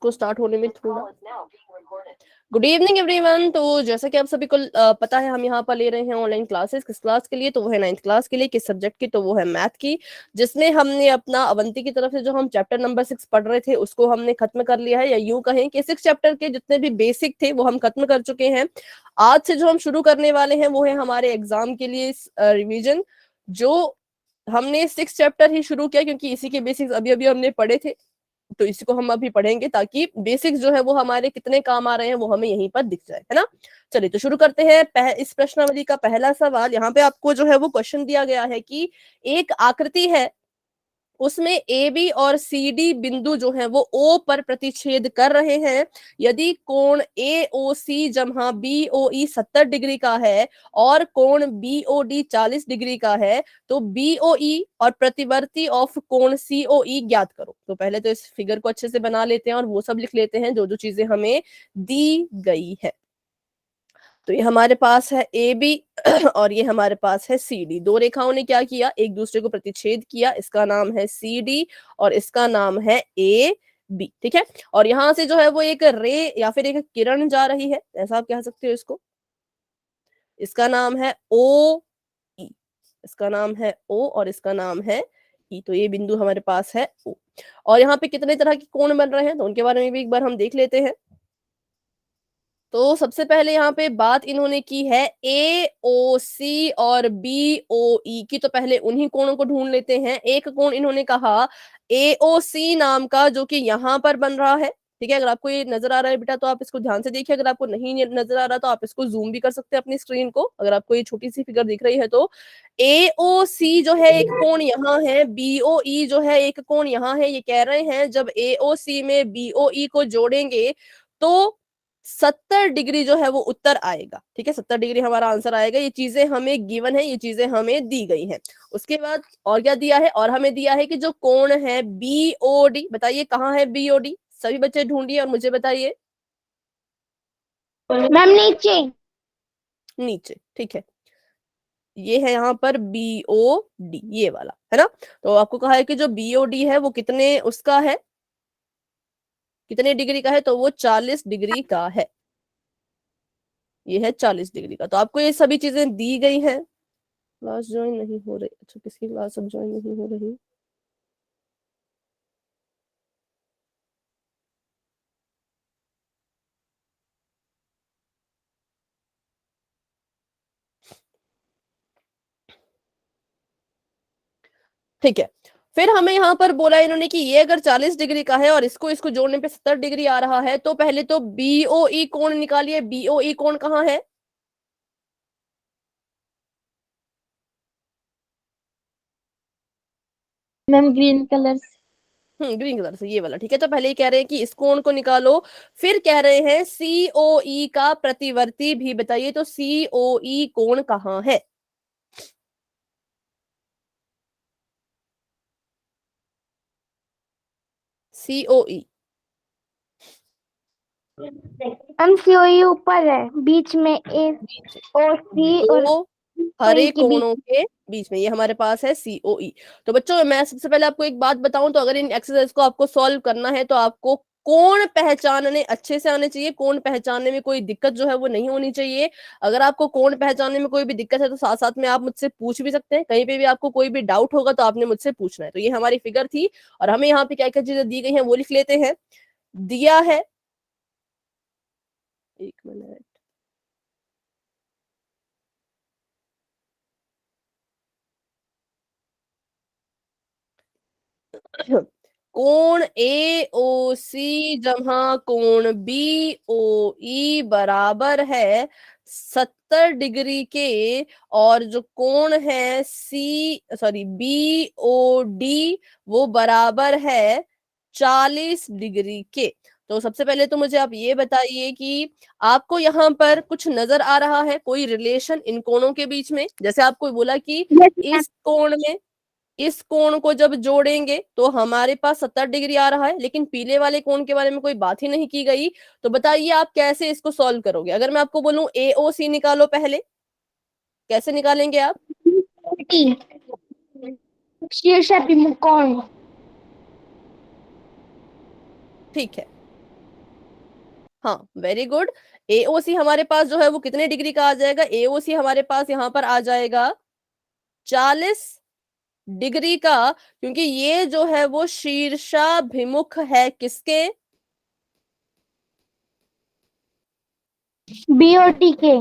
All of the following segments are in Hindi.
को स्टार्ट होने में थोड़ा। Good evening everyone. तो जैसा कि आप सभी को पता है, हम यहाँ पर ले रहे हैं ऑनलाइन क्लासेस। किस क्लास के लिए? तो वो है 9th क्लास के लिए। किस सब्जेक्ट की? तो वो है मैथ की, जिसमें हमने अपना अवंती की तरफ से जो हम चैप्टर नंबर 6 पढ़ रहे थे उसको हमने खत्म कर लिया है, या यूं कहें कि 6 चैप्टर के जितने भी बेसिक थे वो हम खत्म कर चुके हैं। आज से जो हम शुरू करने वाले हैं वो है हमारे एग्जाम के लिए रिविजन, जो हमने 6 चैप्टर ही शुरू किया क्योंकि इसी के बेसिक्स अभी अभी हमने पढ़े थे। तो इसी को हम अभी पढ़ेंगे ताकि बेसिक्स जो है वो हमारे कितने काम आ रहे हैं वो हमें यहीं पर दिख जाए, है ना। चलिए तो शुरू करते हैं। इस प्रश्नावली का पहला सवाल, यहाँ पे आपको जो है वो क्वेश्चन दिया गया है कि एक आकृति है, उसमें ए बी और सी डी बिंदु जो है वो ओ पर प्रतिच्छेद कर रहे हैं। यदि कोण ए ओ सी जमा बी ओ ई 70 डिग्री का है और कोण बी ओ डी 40 डिग्री का है, तो बी ओ ई और प्रतिवर्ती ऑफ कोण सी ओ ई ज्ञात करो। तो पहले तो इस फिगर को अच्छे से बना लेते हैं और वो सब लिख लेते हैं जो जो चीजें हमें दी गई है। तो ये हमारे पास है ए बी और ये हमारे पास है सी डी। दो रेखाओं ने क्या किया? एक दूसरे को प्रतिच्छेद किया। इसका नाम है सी डी और इसका नाम है ए बी। ठीक है। और यहां से जो है वो एक रे या फिर एक किरण जा रही है, ऐसा आप कह सकते हो इसको। इसका नाम है ओ ई। इसका नाम है ओ और इसका नाम है ई। तो ये बिंदु हमारे पास है ओ। और यहाँ पे कितने तरह के कोण बन रहे हैं तो उनके बारे में भी एक बार हम देख लेते हैं। तो सबसे पहले यहाँ पे बात इन्होंने की है ए ओ सी और बी ओ ई की। तो पहले उन्हीं कोणों को ढूंढ लेते हैं। एक कोण इन्होंने कहा ए ओ सी नाम का, जो कि यहाँ पर बन रहा है। ठीक है। अगर आपको ये नजर आ रहा है बेटा तो आप इसको ध्यान से देखिए। अगर आपको नहीं नजर आ रहा तो आप इसको जूम भी कर सकते हैं अपनी स्क्रीन को, अगर आपको ये छोटी सी फिगर दिख रही है तो। ए ओ सी जो है एक कोण यहाँ है, बी ओ ई जो है एक कोण यहाँ है। ये कह रहे हैं जब ए ओ सी में बी ओ ई को जोड़ेंगे तो 70 डिग्री जो है वो उत्तर आएगा। ठीक है, 70 डिग्री हमारा आंसर आएगा। ये चीजें हमें गिवन है, ये चीजें हमें दी गई हैं। उसके बाद और क्या दिया है? और हमें दिया है कि जो कोण है बीओडी, बताइए कहाँ है बीओडी? सभी बच्चे ढूंढिए और मुझे बताइए। मैम नीचे। नीचे। ठीक है, ये है यहाँ पर बीओडी, ये वाला है ना। तो आपको कहा है कि जो बीओडी है वो कितने उसका है, कितने डिग्री का है? तो वो 40 डिग्री का है। ये है 40 डिग्री का। तो आपको ये सभी चीजें दी गई हैं। क्लास ज्वाइन नहीं हो रही? अच्छा, किसकी क्लास अब ज्वाइन नहीं हो रही? ठीक है। फिर हमें यहाँ पर बोला इन्होंने कि ये अगर 40 डिग्री का है और इसको इसको जोड़ने पे 70 डिग्री आ रहा है, तो पहले तो बीओई कोण निकालिए। बीओई कोण कहाँ है? मैम ग्रीन कलर से। ग्रीन कलर से, ये वाला। ठीक है। तो पहले ही कह रहे हैं कि इस कोण को निकालो। फिर कह रहे हैं सीओई का प्रतिवर्ती भी बताइए। तो सीओई कोण कहाँ है? सीओई मैम सीओई ऊपर है, बीच में ए ओ सी और दो ओई हरे के बीच। कोणों के बीच में ये हमारे पास है सीओई। तो बच्चों मैं सबसे पहले आपको एक बात बताऊं, तो अगर इन एक्सरसाइज को आपको सॉल्व करना है तो आपको कोण पहचानने अच्छे से आने चाहिए। कोण पहचानने में कोई दिक्कत जो है वो नहीं होनी चाहिए। अगर आपको कोण पहचानने में कोई भी दिक्कत है तो साथ साथ में आप मुझसे पूछ भी सकते हैं। कहीं पे भी आपको कोई भी डाउट होगा तो आपने मुझसे पूछना है। तो ये हमारी फिगर थी और हमें यहाँ पे क्या क्या चीजें दी गई हैं वो लिख लेते हैं। दिया है, एक मिनट, कोण ए ओ सी जमा कोण बी ओ ई बराबर है 70 डिग्री के। और जो कोण है बी ओ डी वो बराबर है 40 डिग्री के। तो सबसे पहले तो मुझे आप ये बताइए कि आपको यहाँ पर कुछ नजर आ रहा है, कोई रिलेशन इन कोणों के बीच में? जैसे आपको बोला कि यस मैम। इस कोण में इस कोण को जब जोड़ेंगे तो हमारे पास 70 डिग्री आ रहा है, लेकिन पीले वाले कोण के बारे में कोई बात ही नहीं की गई। तो बताइए आप कैसे इसको सॉल्व करोगे? अगर मैं आपको बोलूं एओसी निकालो पहले, कैसे निकालेंगे आप? शीर्ष अभिमुख कोण। ठीक है, हाँ, वेरी गुड। एओसी हमारे पास जो है वो कितने डिग्री का आ जाएगा? एओसी हमारे पास यहाँ पर आ जाएगा 40 डिग्री का, क्योंकि ये जो है वो शीर्षाभिमुख है किसके? बी और डी के।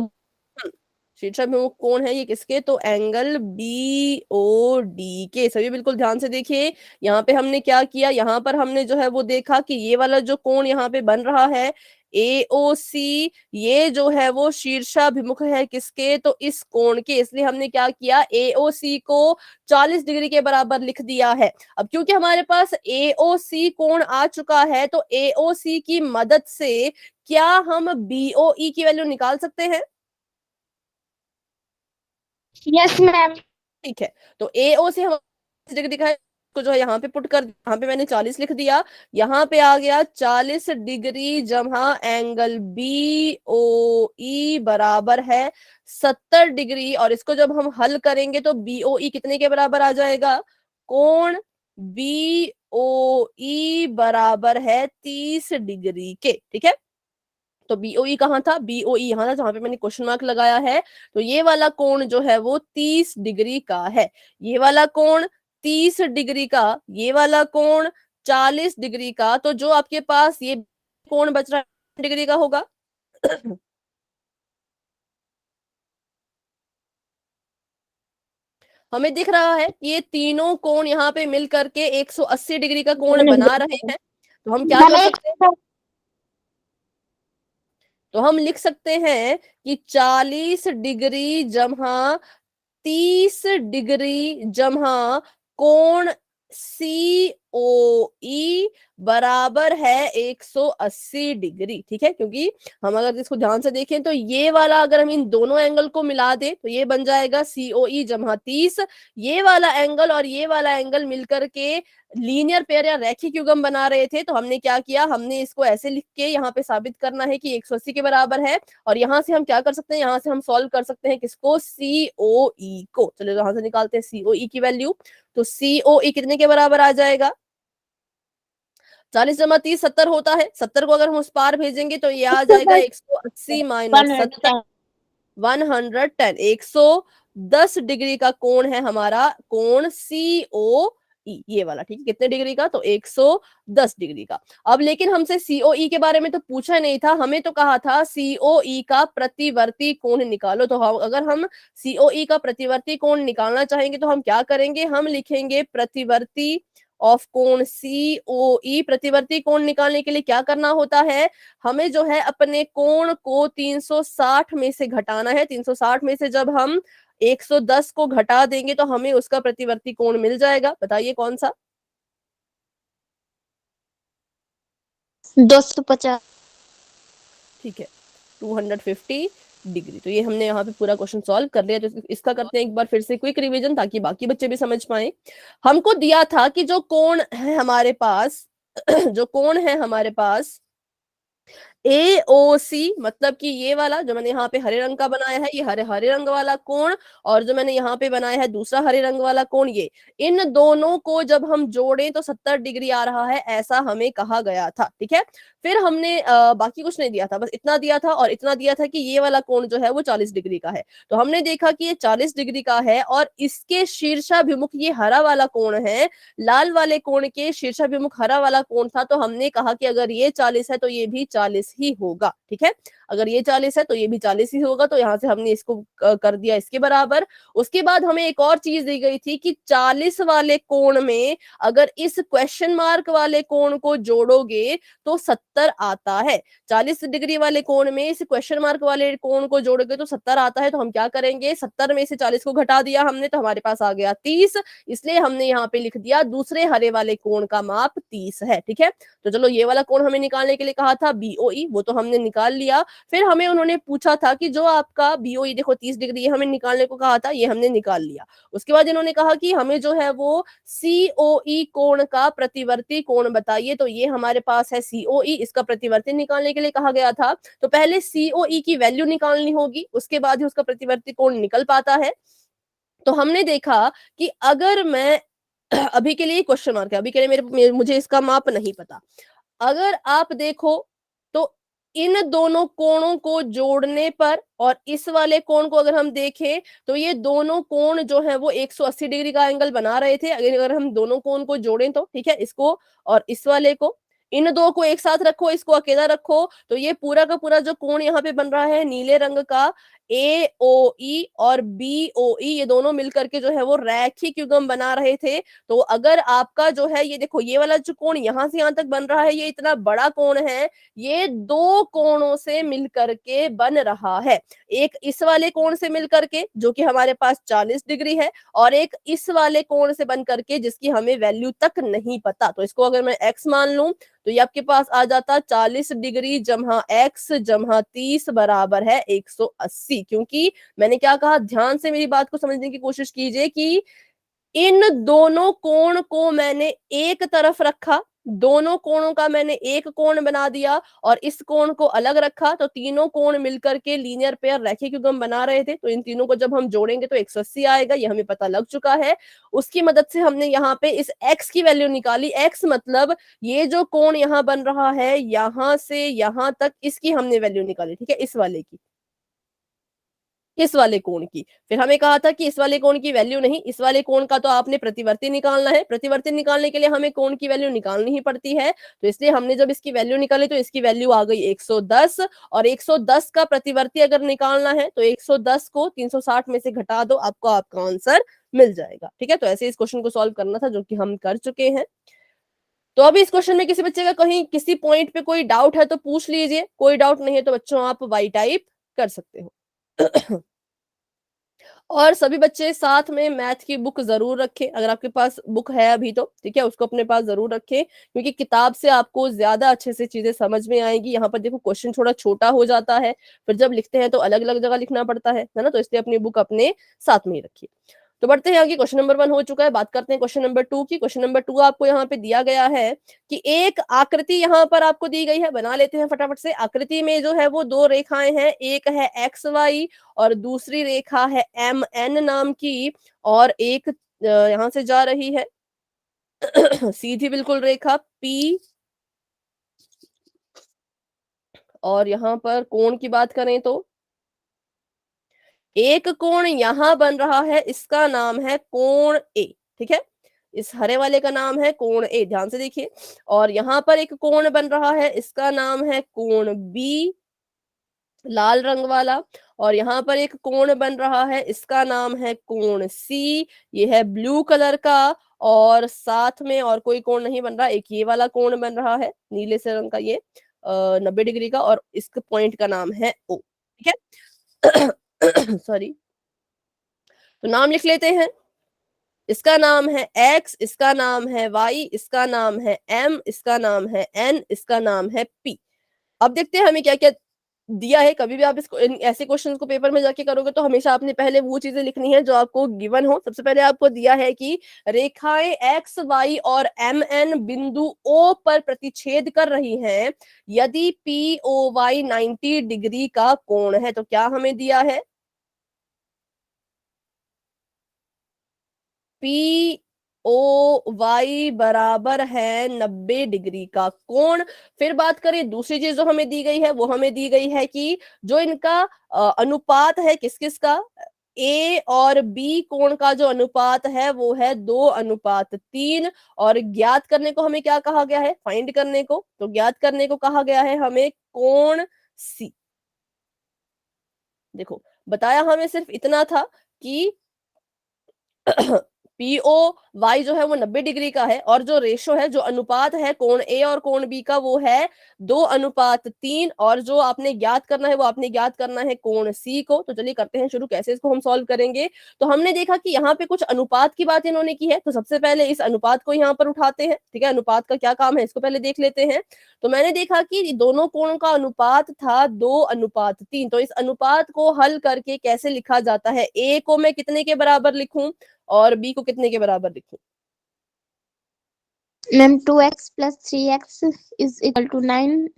शीर्षाभिमुख कोण है ये किसके? तो एंगल बी ओ डी के। सभी बिल्कुल ध्यान से देखिए, यहाँ पे हमने क्या किया, यहाँ पर हमने जो है वो देखा कि ये वाला जो कोण यहाँ पे बन रहा है एओसी, ये जो है वो शीर्षाभिमुख है किसके? तो इस कोण के। इसलिए हमने क्या किया, एओसी को 40 डिग्री के बराबर लिख दिया है। अब क्योंकि हमारे पास एओसी कोण आ चुका है, तो एओसी की मदद से क्या हम बीओई की वैल्यू निकाल सकते हैं? Yes ma'am. ठीक है, तो एओ से हम जगह दिखाए को जो है यहाँ पे पुट कर, यहाँ पे मैंने 40 लिख दिया, यहाँ पे आ गया 40 डिग्री जमा एंगल बी ओ ई बराबर है 70 डिग्री। और इसको जब हम हल करेंगे तो बी ओ ई कितने के बराबर आ जाएगा? कोण बी ओ ई बराबर है 30 डिग्री के। ठीक है, तो बीओई कहाँ था? बीओई यहाँ था जहां पे मैंने क्वेश्चन मार्क लगाया है। तो ये वाला कोण जो है वो 30 डिग्री का है, ये वाला कोण 30 डिग्री का, ये वाला कोण 40 डिग्री का। तो जो आपके पास ये कोण बच रहा है डिग्री का होगा। हमें दिख रहा है कि ये तीनों कोण यहाँ पे मिल करके 180 डिग्री का कोण बना रहे हैं। तो हम क्या मैम कर एक सकते हैं? तो हम लिख सकते हैं कि 40 डिग्री जमा 30 डिग्री जमा कोण सी ओ ई बराबर है 180 डिग्री। ठीक है, क्योंकि हम अगर इसको ध्यान से देखें तो ये वाला अगर हम इन दोनों एंगल को मिला दें तो ये बन जाएगा सीओई जमा 30। ये वाला एंगल और ये वाला एंगल मिलकर के लीनियर पेयर या रैखिक युग्म बना रहे थे। तो हमने क्या किया, हमने इसको ऐसे लिख के यहाँ पे साबित करना है कि 180 के बराबर है। और यहाँ से हम क्या कर सकते हैं, यहाँ से हम सॉल्व कर सकते हैं किसको? सीओई को। चलो यहाँ से निकालते हैं सीओई की वैल्यू। तो सीओई कितने के बराबर आ जाएगा? 40 जमा 30 70 होता है, 70 को अगर हम उस पार भेजेंगे तो ये आ जाएगा 180 माइनस 70, 110। 110 डिग्री का कोण है हमारा कोण सीओ ई, ये वाला। ठीक है, कितने डिग्री का? तो 110 डिग्री का। अब लेकिन हमसे सीओई के बारे में तो पूछा नहीं था, हमें तो कहा था सीओई का प्रतिवर्ती कोण निकालो। तो हम अगर हम सीओई का प्रतिवर्ती कोण निकालना चाहेंगे तो हम क्या करेंगे, हम लिखेंगे प्रतिवर्ती ऑफ कोण सीओई। प्रतिवर्ती कोण निकालने के लिए क्या करना होता है, हमें जो है अपने कोण को 360 में से घटाना है। 360 में से जब हम 110 को घटा देंगे तो हमें उसका प्रतिवर्ती कोण मिल जाएगा। बताइए कौन सा? 250। ठीक है, 250 डिग्री। तो ये हमने यहाँ पे पूरा क्वेश्चन सॉल्व कर लिया। तो इसका करते हैं एक बार फिर से क्विक रिवीजन ताकि बाकी बच्चे भी समझ पाए। हमको दिया था कि जो कोण है हमारे पास जो कोण है हमारे पास एओसी, मतलब कि ये वाला जो मैंने यहाँ पे हरे रंग का बनाया है, ये हरे हरे रंग वाला कोण, और जो मैंने यहाँ पे बनाया है दूसरा हरे रंग वाला कोण, ये इन दोनों को जब हम जोड़ें तो 70 डिग्री आ रहा है, ऐसा हमें कहा गया था। ठीक है, फिर हमने बाकी कुछ नहीं दिया था, बस इतना दिया था और इतना दिया था कि ये वाला कोण जो है वो 40 डिग्री का है। तो हमने देखा कि ये 40 डिग्री का है और इसके शीर्षाभिमुख ये हरा वाला कोण है, लाल वाले कोण के शीर्षाभिमुख हरा वाला कोण था। तो हमने कहा कि अगर ये 40 है तो ये भी 40 ही होगा। ठीक है, अगर ये 40 है तो ये भी 40 ही होगा। तो यहाँ से हमने इसको कर दिया इसके बराबर। उसके बाद हमें एक और चीज दी गई थी कि 40 वाले कोण में अगर इस क्वेश्चन मार्क वाले कोण को जोड़ोगे तो 70 आता है। 40 डिग्री वाले कोण में इस क्वेश्चन मार्क वाले कोण को जोड़ोगे तो 70 आता है। तो हम क्या करेंगे, 70 में से 40 को घटा दिया हमने तो हमारे पास आ गया 30। इसलिए हमने यहाँ पे लिख दिया दूसरे हरे वाले कोण का माप 30 है। ठीक है, तो चलो ये वाला कोण हमें निकालने के लिए कहा था बीओई, वो तो हमने निकाल लिया। फिर हमें उन्होंने पूछा था कि जो आपका बीओई देखो 30 डिग्री, ये हमें निकालने को कहा था, ये हमने निकाल लिया। उसके बाद इन्होंने कहा कि हमें जो है वो सीओई कोण का प्रतिवर्ती कोण बताइए। तो ये हमारे पास है सीओई, इसका प्रतिवर्ती निकालने के लिए कहा गया था। तो पहले सीओई की वैल्यू निकालनी होगी, उसके बाद ही उसका प्रतिवर्ती कोण निकल पाता है। तो हमने देखा कि अगर मैं अभी के लिए क्वेश्चन मार्क है, अभी के लिए मुझे इसका माप नहीं पता। अगर आप देखो तो इन दोनों कोणों को जोड़ने पर और इस वाले कोण को अगर हम देखें तो ये दोनों कोण जो है वो 180 डिग्री का एंगल बना रहे थे। अगर हम दोनों कोण को जोड़ें तो ठीक है, इसको और इस वाले को, इन दो को एक साथ रखो, इसको अकेला रखो, तो ये पूरा का पूरा जो कोण यहाँ पे बन रहा है नीले रंग का, AOE और BOE, ये दोनों मिलकर के जो है वो रैखिक युग्म बना रहे थे। तो अगर आपका जो है ये देखो, ये वाला जो कोण यहाँ से यहाँ तक बन रहा है, ये इतना बड़ा कोण है, ये दो कोणों से मिलकर के बन रहा है। एक इस वाले कोण से मिलकर के जो कि हमारे पास 40 डिग्री है, और एक इस वाले कोण से बन करके जिसकी हमें वैल्यू तक नहीं पता। तो इसको अगर मैं x मान लूं तो ये आपके पास आ जाता 40 डिग्री जमा x जमा 30 बराबर है 180। क्योंकि मैंने क्या कहा, ध्यान से मेरी बात को समझने की कोशिश कीजिए कि इन दोनों कोण को मैंने एक तरफ रखा, दोनों कोणों का मैंने एक कोण बना दिया और इस कोण को अलग रखा, तो तीनों कोण मिलकर के लीनियर पेयर रैखिक युग्म बना रहे थे। तो इन तीनों को जब हम जोड़ेंगे तो 180 आएगा, ये हमें पता लग चुका है। उसकी मदद से हमने यहाँ पे इस x की वैल्यू निकाली। x मतलब ये जो कोण यहाँ बन रहा है, यहां से यहां तक, इसकी हमने वैल्यू निकाली, ठीक है, इस वाले की, इस वाले कोण की। फिर हमें कहा था कि इस वाले कोण की वैल्यू नहीं, इस वाले कोण का तो आपने प्रतिवर्ती निकालना है। प्रतिवर्ती निकालने के लिए हमें कोण की वैल्यू निकालनी ही पड़ती है, तो इसलिए हमने जब इसकी वैल्यू निकाली तो इसकी वैल्यू आ गई 110, और 110 का प्रतिवर्ती अगर निकालना है तो 110 को 360 में से घटा दो, आपको आपका आंसर मिल जाएगा। ठीक है, तो ऐसे इस क्वेश्चन को सॉल्व करना था, जो कि हम कर चुके हैं। तो अभी इस क्वेश्चन में किसी बच्चे का कहीं किसी पॉइंट पे कोई डाउट है तो पूछ लीजिए, कोई डाउट नहीं है तो बच्चों आप वाई टाइप कर सकते हो। और सभी बच्चे साथ में मैथ की बुक जरूर रखें, अगर आपके पास बुक है अभी तो ठीक है, उसको अपने पास जरूर रखें, क्योंकि किताब से आपको ज्यादा अच्छे से चीजें समझ में आएंगी। यहाँ पर देखो क्वेश्चन थोड़ा छोटा हो जाता है, फिर जब लिखते हैं तो अलग अलग जगह लिखना पड़ता है ना, तो इसलिए अपनी बुक अपने साथ में ही रखिए। तो बढ़ते हैं आगे, क्वेश्चन नंबर 1 हो चुका है, बात करते हैं क्वेश्चन नंबर 2 की। क्वेश्चन नंबर 2 आपको यहाँ पे दिया गया है कि एक आकृति यहाँ पर आपको दी गई है, बना लेते हैं फटाफट से। आकृति में जो है वो दो रेखाएं हैं, एक है XY और दूसरी रेखा है MN नाम की, और एक यहां से जा रही है सीधी बिल्कुल रेखा P, और यहां पर कोण की बात करें तो एक कोण यहां बन रहा है, इसका नाम है कोण A, ठीक है, इस हरे वाले का नाम है कोण A, ध्यान से देखिए। और यहां पर एक कोण बन रहा है, इसका नाम है कोण B, लाल रंग वाला, और यहाँ पर एक कोण बन रहा है, इसका नाम है कोण C, ये है ब्लू कलर का, और साथ में और कोई कोण नहीं बन रहा, एक ये वाला कोण बन रहा है नीले से रंग का, ये 90 डिग्री का, और इस पॉइंट का नाम है O, ठीक है। सॉरी, तो नाम लिख लेते हैं। इसका नाम है X, इसका नाम है Y, इसका नाम है M, इसका नाम है N, इसका नाम है P। अब देखते हैं हमें क्या क्या दिया है। कभी भी आप इसको ऐसे क्वेश्चंस को पेपर में जाके करोगे तो हमेशा आपने पहले वो चीजें लिखनी है जो आपको गिवन हो। सबसे पहले आपको दिया है कि रेखाएं एक्स वाई और एम एन बिंदु ओ पर प्रतिच्छेद कर रही हैं यदि पी ओ वाई 90 डिग्री का कोण है। तो क्या हमें दिया है, पी ओ वाई बराबर है 90 डिग्री का कोण। फिर बात करें दूसरी चीज जो हमें दी गई है, वो हमें दी गई है कि जो इनका अनुपात है किस किस का, ए और बी कोण का जो अनुपात है वो है 2:3, और ज्ञात करने को हमें क्या कहा गया है, फाइंड करने को, तो ज्ञात करने को कहा गया है हमें कोण सी। देखो बताया हमें सिर्फ इतना था कि पीओ वाई जो है वो 90 डिग्री का है, और जो रेशो है, जो अनुपात है कोण ए और कोण बी का, वो है 2:3, और जो आपने ज्ञात करना है वो आपने ज्ञात करना है कोण सी को। तो चलिए करते हैं शुरू, कैसे इसको हम सॉल्व करेंगे। तो हमने देखा कि यहाँ पे कुछ अनुपात की बात इन्होंने की है, तो सबसे पहले इस अनुपात को यहाँ पर उठाते हैं, ठीक है। अनुपात का क्या काम है इसको पहले देख लेते हैं। तो मैंने देखा कि दोनों कोणों का अनुपात था 2:3, तो इस अनुपात को हल करके कैसे लिखा जाता है, ए को मैं कितने के बराबर लिखूं और बी को कितने के बराबर लिखूं। Ma'am 2x + 3x =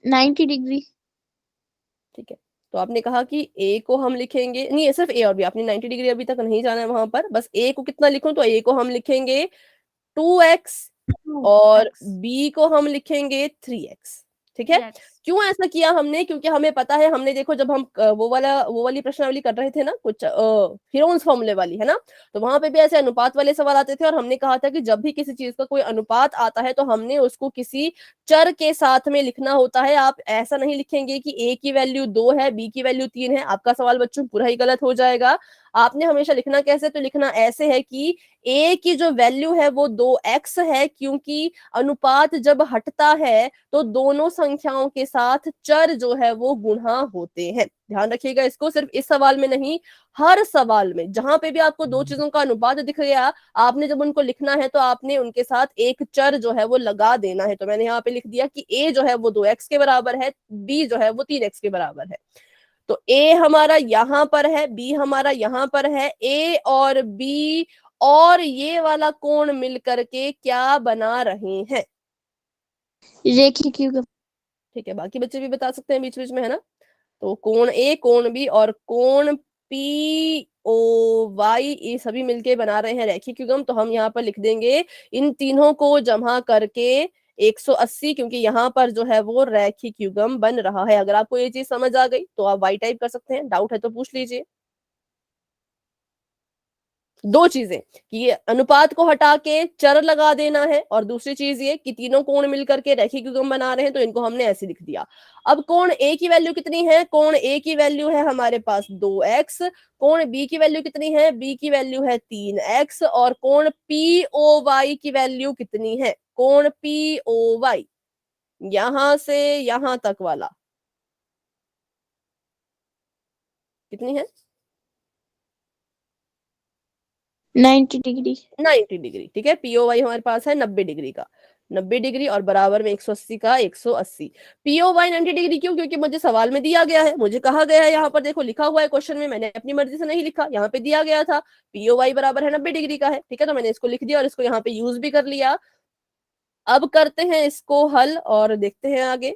90 degree. ठीक है, तो आपने कहा कि ए को हम लिखेंगे, नहीं है सिर्फ ए और बी, आपने 90 डिग्री अभी तक नहीं जाना है वहां पर, बस ए को कितना लिखूं, तो ए को हम लिखेंगे 2x और बी को हम लिखेंगे 3x, ठीक है। क्यों ऐसा किया हमने? क्योंकि हमें पता है, हमने देखो जब हम वो वाली प्रश्नावली कर रहे थे ना, कुछ हीरोन्स फॉर्मूले वाली, है ना, तो वहां पे भी ऐसे अनुपात वाले सवाल आते थे और हमने कहा था कि जब भी किसी चीज का कोई अनुपात आता है तो हमने उसको किसी चर के साथ में लिखना होता है। आप ऐसा नहीं लिखेंगे कि ए की वैल्यू 2 है, बी की वैल्यू 3 है, आपका सवाल बच्चों पूरा ही गलत हो जाएगा। आपने हमेशा लिखना कैसे? तो लिखना ऐसे है कि ए की जो वैल्यू है वो 2x है, क्योंकि अनुपात जब हटता है तो दोनों संख्याओं के साथ चर जो है वो गुणा होते हैं। ध्यान रखिएगा इसको, सिर्फ इस सवाल में नहीं, हर सवाल में जहां पे भी आपको दो चीजों का अनुपात दिख गया, आपने जब उनको लिखना है तो आपने उनके साथ एक चर जो है वो लगा देना है। तो मैंने यहाँ पे लिख दिया कि a जो है वो 2x के बराबर है, b जो है वो 3x के बराबर है। तो a हमारा यहां पर है, b हमारा यहां पर है, a और b और ये वाला कोण मिल करके क्या बना रहे हैं? रेखीय युग्म। ठीक है, बाकी बच्चे भी बता सकते हैं बीच बीच में, है ना। तो कोण ए, कोण बी और कोण पी ओ वाई, ये सभी मिलके बना रहे हैं रैखिक युग्म। तो हम यहाँ पर लिख देंगे इन तीनों को जमा करके 180, क्योंकि यहाँ पर जो है वो रैखिक युग्म बन रहा है। अगर आपको ये चीज समझ आ गई तो आप वाई टाइप कर सकते हैं, डाउट है तो पूछ लीजिए। दो चीजें कि ये अनुपात को हटा के चर लगा देना है, और दूसरी चीज ये कि तीनों कोण मिलकर के रैखिक युग्म बना रहे हैं, तो इनको हमने ऐसे लिख दिया। अब कोण ए की वैल्यू कितनी है? कोण ए की वैल्यू है हमारे पास 2x। कोण बी की वैल्यू कितनी है? बी की वैल्यू है 3x। और कोण पी ओ वाई की वैल्यू कितनी है? कोण पी ओ वाई यहां से यहां तक वाला कितनी है? 90 डिग्री। 90 डिग्री। ठीक है, पीओवाई हमारे पास है 90 डिग्री का, 90 डिग्री और बराबर में 180 का 180। पीओवाई 90 डिग्री क्यों? क्योंकि मुझे सवाल में दिया गया है, मुझे कहा गया है, यहाँ पर देखो लिखा हुआ है क्वेश्चन में, मैंने अपनी मर्जी से नहीं लिखा, यहाँ पे दिया गया था पीओवाई बराबर है 90 डिग्री का है। ठीक है, तो मैंने इसको लिख दिया और इसको यहाँ पे यूज भी कर लिया। अब करते हैं इसको हल और देखते हैं आगे।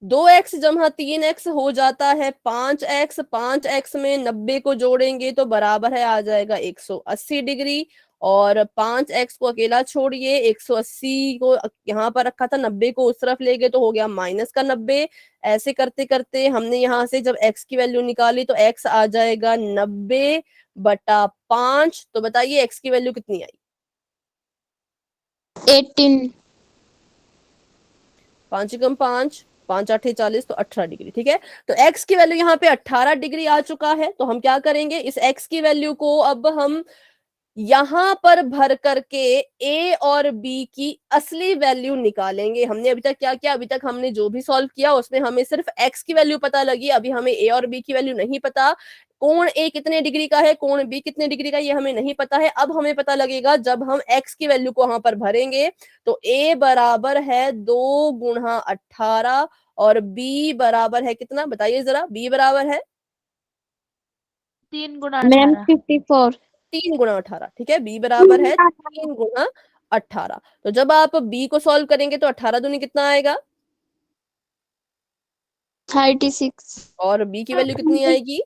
2x जमा 3x हो जाता है 5x। 5x में 90 को जोड़ेंगे तो बराबर है आ जाएगा 180 डिग्री। और 5x को अकेला छोड़िए, 180 को यहाँ पर रखा था, 90 को उस तरफ ले गए तो हो गया माइनस का 90। ऐसे करते करते हमने यहाँ से जब x की वैल्यू निकाली तो x आ जाएगा 90/5। तो बताइए x की वैल्यू कितनी आई? 18। 5 कम 5, 5 8 40, तो 18 डिग्री। ठीक है, तो x की वैल्यू यहाँ पे 18 डिग्री आ चुका है। तो हम क्या करेंगे, इस x की वैल्यू को अब हम यहां पर भर करके a और b की असली वैल्यू निकालेंगे। हमने अभी तक क्या किया? अभी तक हमने जो भी सॉल्व किया उसमें हमें सिर्फ x की वैल्यू पता लगी, अभी हमें a और b की वैल्यू नहीं पता। कोण a कितने डिग्री का है, कोण b कितने डिग्री का, ये हमें नहीं पता है। अब हमें पता लगेगा जब हम x की वैल्यू को वहां पर भरेंगे। तो a बराबर है 2 × 18 और b बराबर है कितना? बताइए जरा, b बराबर है 3 × 18। 54। 3 × 18। ठीक है, b बराबर है 3 × 18। तो जब आप b को सॉल्व करेंगे तो 18 दूनी कितना आएगा? 36। और b की वैल्यू कितनी आएगी?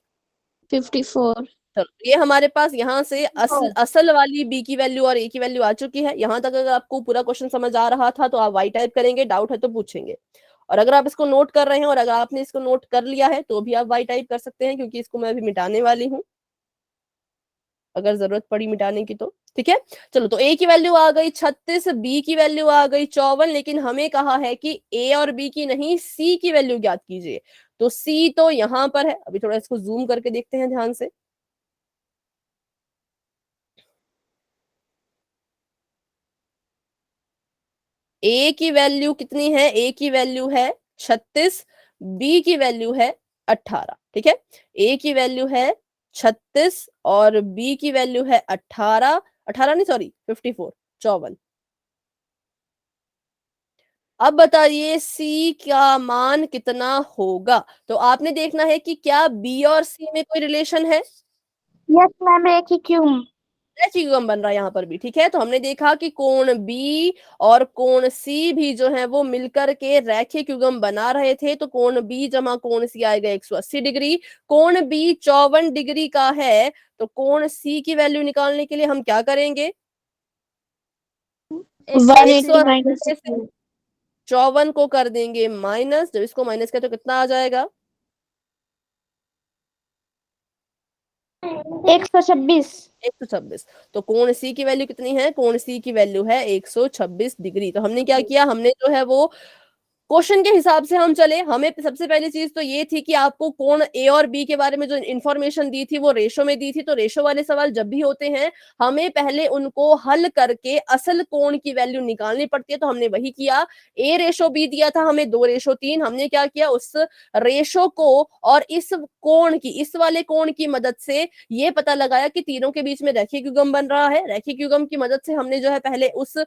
54। चलो, ये हमारे पास यहाँ से असल वाली b की वैल्यू और a की वैल्यू आ चुकी है। यहाँ तक अगर आपको पूरा क्वेश्चन समझ आ रहा था तो आप y टाइप करेंगे, डाउट है तो पूछेंगे। और अगर आप इसको नोट कर रहे हैं और अगर आपने इसको नोट कर लिया है तो भी आप y टाइप कर सकते हैं, क्योंकि इसको मैं अभी मिटाने वाली हूँ, अगर जरूरत पड़ी मिटाने की तो। ठीक है, चलो, तो a की वैल्यू आ गई 36, b की वैल्यू आ गई 54, लेकिन हमें कहा है कि a और b की नहीं, c की वैल्यू ज्ञात कीजिए। तो c तो यहां पर है, अभी थोड़ा इसको जूम करके देखते हैं ध्यान से। a की वैल्यू कितनी है? a की वैल्यू है 36, b की वैल्यू है 18। ठीक है, a की वैल्यू है 36 और b की वैल्यू है 18, 18 नहीं सॉरी 54, 54। अब बताइए c का मान कितना होगा? तो आपने देखना है कि क्या b और c में कोई रिलेशन है। यस मैम, रेखीय युग्म। रैखिक युग्म बन रहा है यहाँ पर भी। ठीक है, तो हमने देखा कि कोण b और कोण c भी जो है वो मिलकर के रैखिक युग्म बना रहे थे। तो कोण b जमा कोण c आएगा 180 डिग्री। कोण b 54 डिग्री का है, तो कोण c की वैल्यू निकालने के लिए हम क्या करेंगे? 180 माइनस 54 को कर देंगे माइनस, जब इसको माइनस करें तो कितना आ जाएगा? 126। 126। तो कोण सी की वैल्यू कितनी है? कोण सी की वैल्यू है 126 डिग्री। तो हमने क्या किया, हमने जो है वो क्वेश्चन के हिसाब से हम चले। हमें सबसे पहली चीज तो ये थी कि आपको कोण ए और बी के बारे में जो इंफॉर्मेशन दी थी वो रेशो में दी थी। तो रेशो वाले सवाल जब भी होते हैं हमें पहले उनको हल करके असल कोण की वैल्यू निकालनी पड़ती है। तो हमने वही किया। ए रेशो बी दिया था हमें 2:3। हमने क्या किया, उस रेशो को और इस कोण की, इस वाले कोण की मदद से ये पता लगाया कि तीनों के बीच में रैखिक युग्म बन रहा है। रैखिक युग्म की मदद से हमने जो है पहले उस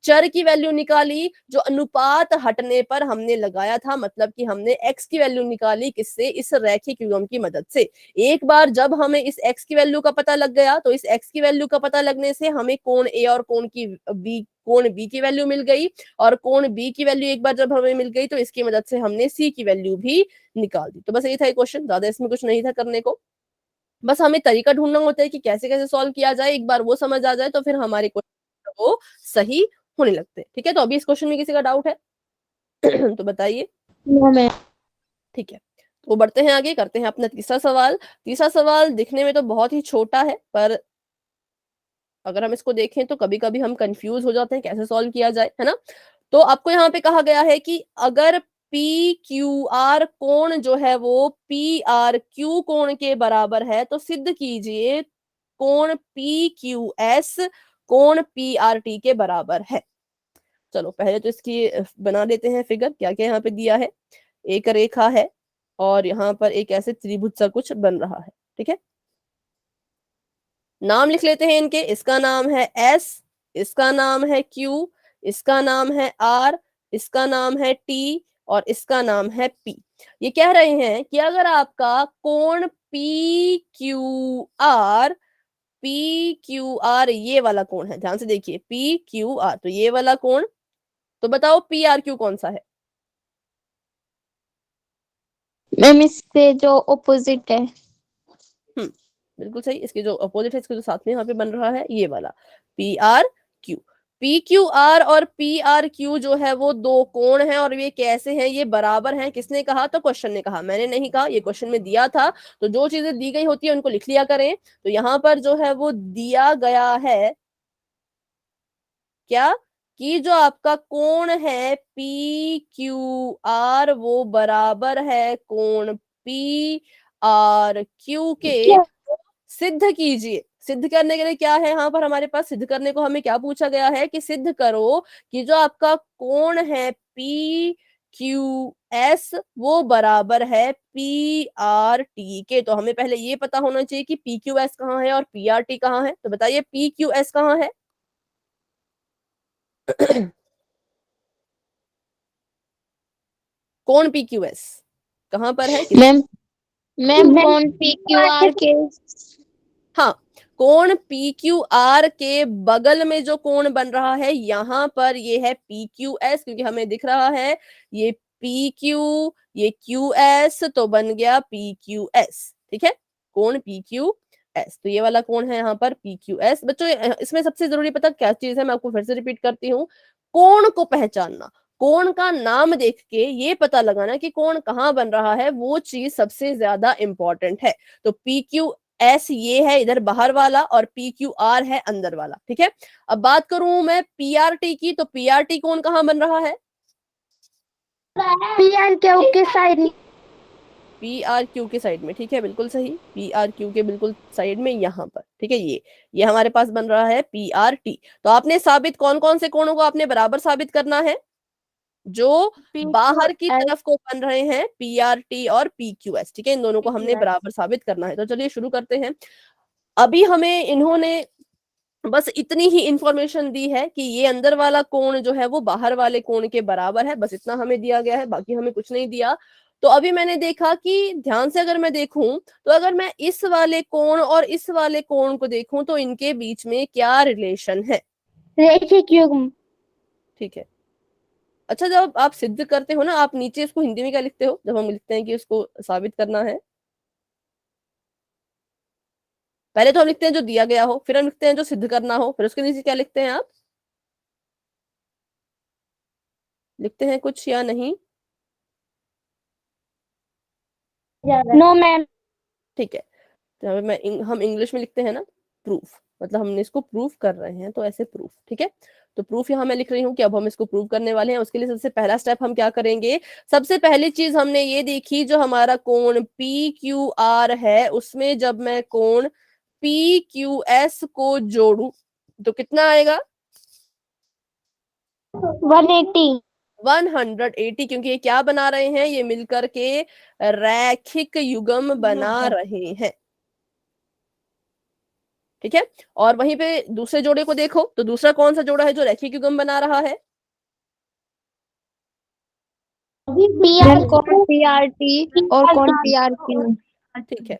चर की वैल्यू निकाली जो अनुपात हटने पर हमने लगाया था। मतलब कि हमने x की वैल्यू निकाली किससे? इस रैखिक युग्म की मदद से। एक बार जब हमें इस x की वैल्यू का पता लग गया तो इस x की वैल्यू का पता लगने से हमें कोण a और कोण b की वैल्यू मिल गई। और कोण b की वैल्यू एक बार जब हमें मिल गई तो इसकी मदद से हमने c की वैल्यू भी निकाल दी। तो बस ये था क्वेश्चन, ज्यादा इसमें कुछ नहीं था करने को। बस हमें तरीका ढूंढना होता है कि कैसे कैसे सॉल्व किया जाए। एक बार वो समझ आ जाए तो फिर हमारे क्वेश्चन वो सही होने लगते हैं। ठीक है, तो अभी इस क्वेश्चन में किसी का डाउट है तो बताइए। मैं ठीक है, तो बढ़ते हैं आगे, करते हैं अपना तीसरा सवाल। तीसरा सवाल दिखने में तो बहुत ही छोटा है, पर अगर हम इसको देखें तो कभी कभी हम कंफ्यूज हो जाते हैं कैसे सॉल्व किया जाए, है ना। तो आपको यहाँ पे कहा गया है कि अगर पी क्यू आर कोण जो है वो पी आर क्यू कोण के बराबर है तो सिद्ध कीजिए कोण पी क्यू एस कोण पी आर टी के बराबर है। चलो पहले तो इसकी बना लेते हैं फिगर। क्या क्या यहाँ पे दिया है? एक रेखा है और यहाँ पर एक ऐसे त्रिभुज सा कुछ बन रहा है। ठीक है, नाम लिख लेते हैं इनके। इसका नाम है एस, इसका नाम है क्यू, इसका नाम है आर, इसका नाम है टी और इसका नाम है पी। ये कह रहे हैं कि अगर आपका कोण पी क्यू आर ये वाला कोण है, ध्यान से देखिए, पी क्यू आर तो ये वाला कोण, तो बताओ पी आर क्यू कौन सा है? मैम इससे जो ऑपोजिट है। बिल्कुल सही। इसके जो अपोजिट है, इसके जो साथ में यहाँ पे बन रहा है ये वाला P R Q. P Q R और पी आर क्यू जो है वो दो कोण हैं और ये कैसे हैं? ये बराबर हैं। किसने कहा? तो क्वेश्चन ने कहा, मैंने नहीं कहा, ये क्वेश्चन में दिया था। तो जो चीजें दी गई होती है उनको लिख लिया करें। तो यहाँ पर जो है वो दिया गया है क्या, कि जो आपका कोण है पी क्यू आर वो बराबर है कोण पी आर क्यू के। सिद्ध कीजिए। सिद्ध करने के लिए क्या है यहाँ पर हमारे पास? सिद्ध करने को हमें क्या पूछा गया है कि सिद्ध करो कि जो आपका कोण है पी क्यू एस वो बराबर है पी आर टी के। तो हमें पहले ये पता होना चाहिए कि पी क्यू एस कहाँ है और पी आर टी कहाँ है। तो बताइए पी क्यू एस कहाँ है? कोण पी क्यू एस कहाँ पर है? मैम मैम कौन पी क्यू आर के हाँ, कोण पी क्यू आर के बगल में जो कोण बन रहा है यहाँ पर ये है पी क्यू एस, क्योंकि हमें दिख रहा है ये पी क्यू, ये क्यू एस, तो बन गया पी क्यू एस। ठीक है, कोण पी क्यू एस, तो ये वाला कोण है यहाँ पर पी क्यू एस। बच्चों इसमें सबसे जरूरी पता क्या चीज है, मैं आपको फिर से रिपीट करती हूँ। कोण को पहचानना, कोण का नाम देख के ये पता लगाना कि कोण कहाँ बन रहा है, वो चीज सबसे ज्यादा इंपॉर्टेंट है। तो पी क्यू एस ये है इधर बाहर वाला और पी क्यू आर है अंदर वाला। ठीक है, अब बात करूं मैं पी आर टी की, तो पी आर टी कोण कहाँ बन रहा है? पी आर क्यू के साइड। पी आर क्यू के साइड में। ठीक है, बिल्कुल सही, पी आर क्यू के बिल्कुल साइड में यहाँ पर। ठीक है, ये हमारे पास बन रहा है पी आर टी। तो आपने साबित कौन कौन से कोणों को आपने बराबर साबित करना है? जो बाहर की तरफ को बन रहे हैं पी आर टी और पी क्यू एस। ठीक है, इन दोनों को हमने बराबर साबित करना है। तो चलिए शुरू करते हैं। अभी हमें इन्होंने बस इतनी ही इंफॉर्मेशन दी है कि ये अंदर वाला कोण जो है वो बाहर वाले कोण के बराबर है, बस इतना हमें दिया गया है, बाकी हमें कुछ नहीं दिया। तो अभी मैंने देखा कि ध्यान से अगर मैं देखूं तो अगर मैं इस वाले कोण और इस वाले कोण को देखूं तो इनके बीच में क्या रिलेशन है? रैखिक युग्म। ठीक है, अच्छा जब आप सिद्ध करते हो ना, आप नीचे इसको हिंदी में क्या लिखते हो जब हम लिखते हैं कि उसको साबित करना है? पहले तो हम लिखते हैं जो दिया गया हो, फिर हम लिखते हैं जो सिद्ध करना हो, फिर उसके नीचे क्या लिखते हैं आप? लिखते हैं कुछ या नहीं? No ma'am. ठीक है, तो यहाँ पे हम इंग्लिश में लिखते हैं ना प्रूफ, मतलब हमने इसको प्रूफ कर रहे हैं, तो ऐसे प्रूफ। ठीक है, तो प्रूफ यहाँ मैं लिख रही हूँ कि अब हम इसको प्रूव करने वाले हैं। उसके लिए सबसे पहला स्टेप हम क्या करेंगे, सबसे पहली चीज हमने ये देखी, जो हमारा कोण पी क्यू आर है, उसमें जब मैं कोण पी क्यू एस को जोड़ू तो कितना आएगा? 180। 180, क्योंकि ये क्या बना रहे हैं, ये मिलकर के रैखिक युग्म बना रहे हैं। ठीक है, और वहीं पे दूसरे जोड़े को देखो, तो दूसरा कौन सा जोड़ा है जो रैखिक युग्म बना रहा है? पी आर टी और कौन पी आर क्यू। ठीक है,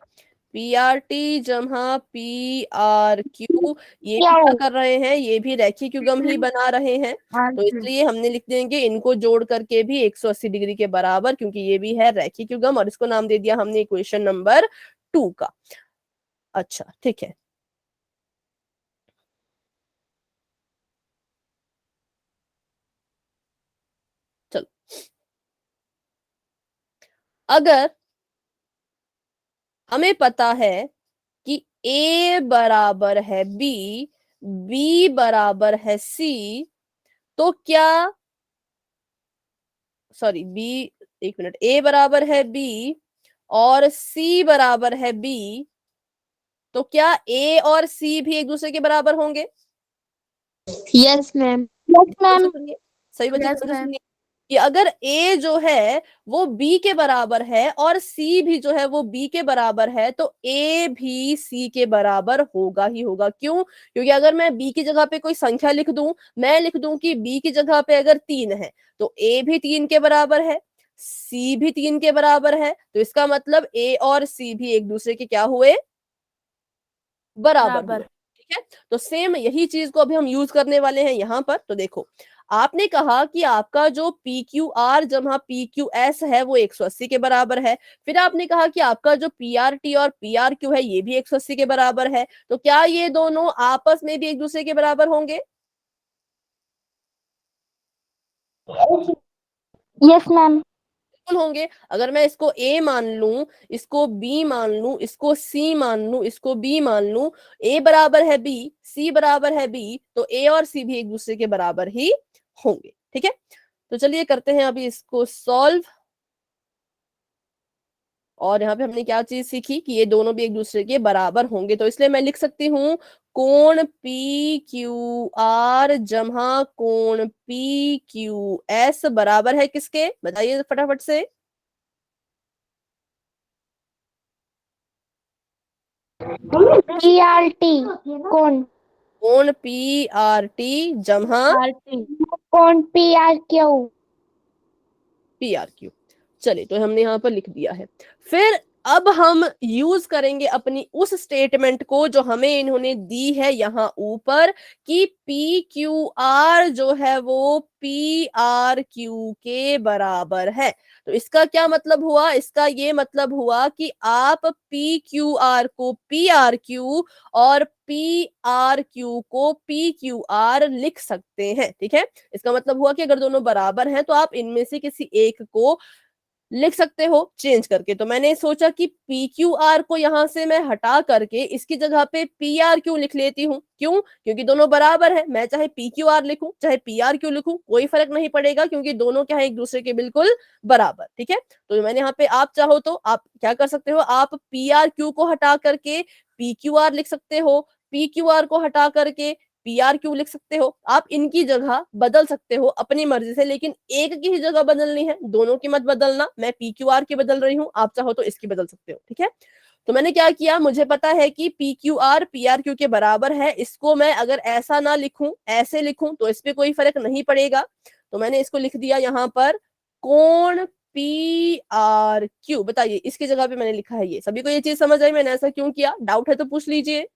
पी आर टी जमा पी आर क्यू, ये भी क्या कर रहे हैं, ये भी रैखिक युग्म ही बना रहे हैं। तो इसलिए हमने लिख देंगे इनको जोड़ करके भी 180 डिग्री के बराबर, क्योंकि ये भी है रैखिक युग्म, और इसको नाम दे दिया हमने इक्वेशन नंबर 2 का। अच्छा ठीक है, चलो, अगर हमें पता है कि ए बराबर है बी, बी बराबर है सी, तो क्या, सॉरी बी, एक मिनट, ए बराबर है बी और सी बराबर है बी, तो क्या ए और सी भी एक दूसरे के बराबर होंगे? Yes ma'am. यस ध्यान से मैम। सुनिए, सही बच्चे यस ध्यान से मैम। सुनिए, कि अगर ए जो है वो बी के बराबर है और सी भी जो है वो बी के बराबर है, तो ए भी सी के बराबर होगा ही होगा। क्यों? क्योंकि अगर मैं बी की जगह पे कोई संख्या लिख दूं, मैं लिख दूं कि बी की जगह पे अगर 3 है, तो ए भी 3 के बराबर है, सी भी 3 के बराबर है, तो इसका मतलब ए और सी भी एक दूसरे के क्या हुए, बराबर हुए। ठीक है, तो सेम यही चीज को अभी हम यूज करने वाले हैं यहाँ पर। तो देखो, आपने कहा कि आपका जो पी क्यू आर जमा पी क्यू एस है वो 180 के बराबर है, फिर आपने कहा कि आपका जो पी आर टी और पी आर क्यू है ये भी 180 के बराबर है, तो क्या ये दोनों आपस में भी एक दूसरे के बराबर होंगे? Yes ma'am. बिल्कुल होंगे। अगर मैं इसको ए मान लूं, इसको बी मान लूं, इसको सी मान लूं, इसको बी मान लूं, ए बराबर है बी, सी बराबर है बी, तो ए और सी भी एक दूसरे के बराबर ही होंगे। ठीक है, तो चलिए करते हैं अभी इसको सॉल्व। और यहाँ पे हमने क्या चीज सीखी कि ये दोनों भी एक दूसरे के बराबर होंगे, तो इसलिए मैं लिख सकती हूँ कोण पी क्यू आर जमा कोण पी क्यू एस बराबर है किसके, बताइए फटाफट से। पी आर टी कौन। कोण पी आर टी जमा कौन P R Q. P R Q. चलिए, तो हमने यहाँ पर लिख दिया है। फिर अब हम यूज करेंगे अपनी उस स्टेटमेंट को जो हमें इन्होंने दी है यहाँ ऊपर, कि पी क्यू आर जो है वो पी आर क्यू के बराबर है। तो इसका क्या मतलब हुआ, इसका ये मतलब हुआ कि आप पी क्यू आर को पी आर क्यू और पी आर क्यू को पी क्यू आर लिख सकते हैं। ठीक है, इसका मतलब हुआ कि अगर दोनों बराबर हैं तो आप इनमें से किसी एक को लिख सकते हो चेंज करके। तो मैंने सोचा कि पी क्यू आर को यहां से मैं हटा करके इसकी जगह पे पी आर क्यू लिख लेती हूँ। क्यों? क्योंकि दोनों बराबर है, मैं चाहे पी क्यू आर लिखूं चाहे पी आर क्यू लिखूं कोई फर्क नहीं पड़ेगा, क्योंकि दोनों क्या है, एक दूसरे के बिल्कुल बराबर। ठीक है, तो मैंने यहाँ पे, आप चाहो तो आप क्या कर सकते हो, आप पी आर क्यू को हटा करके पी क्यू आर लिख सकते हो, पी क्यू आर को हटा करके पी आर क्यू लिख सकते हो। आप इनकी जगह बदल सकते हो अपनी मर्जी से, लेकिन एक की ही जगह बदलनी है, दोनों की मत बदलना। मैं पी क्यू आर की बदल रही हूँ, आप चाहो तो इसकी बदल सकते हो। ठीक है, तो मैंने क्या किया, मुझे पता है कि P Q R P R Q के बराबर है, इसको मैं अगर ऐसा ना लिखूं ऐसे लिखूं तो इस पे कोई फर्क नहीं पड़ेगा। तो मैंने इसको लिख दिया यहाँ पर कोण पी आर क्यू। बताइए, इसकी जगह पे मैंने लिखा है ये। सभी को ये चीज समझ आई मैंने ऐसा क्यों किया? डाउट है तो पूछ लीजिए।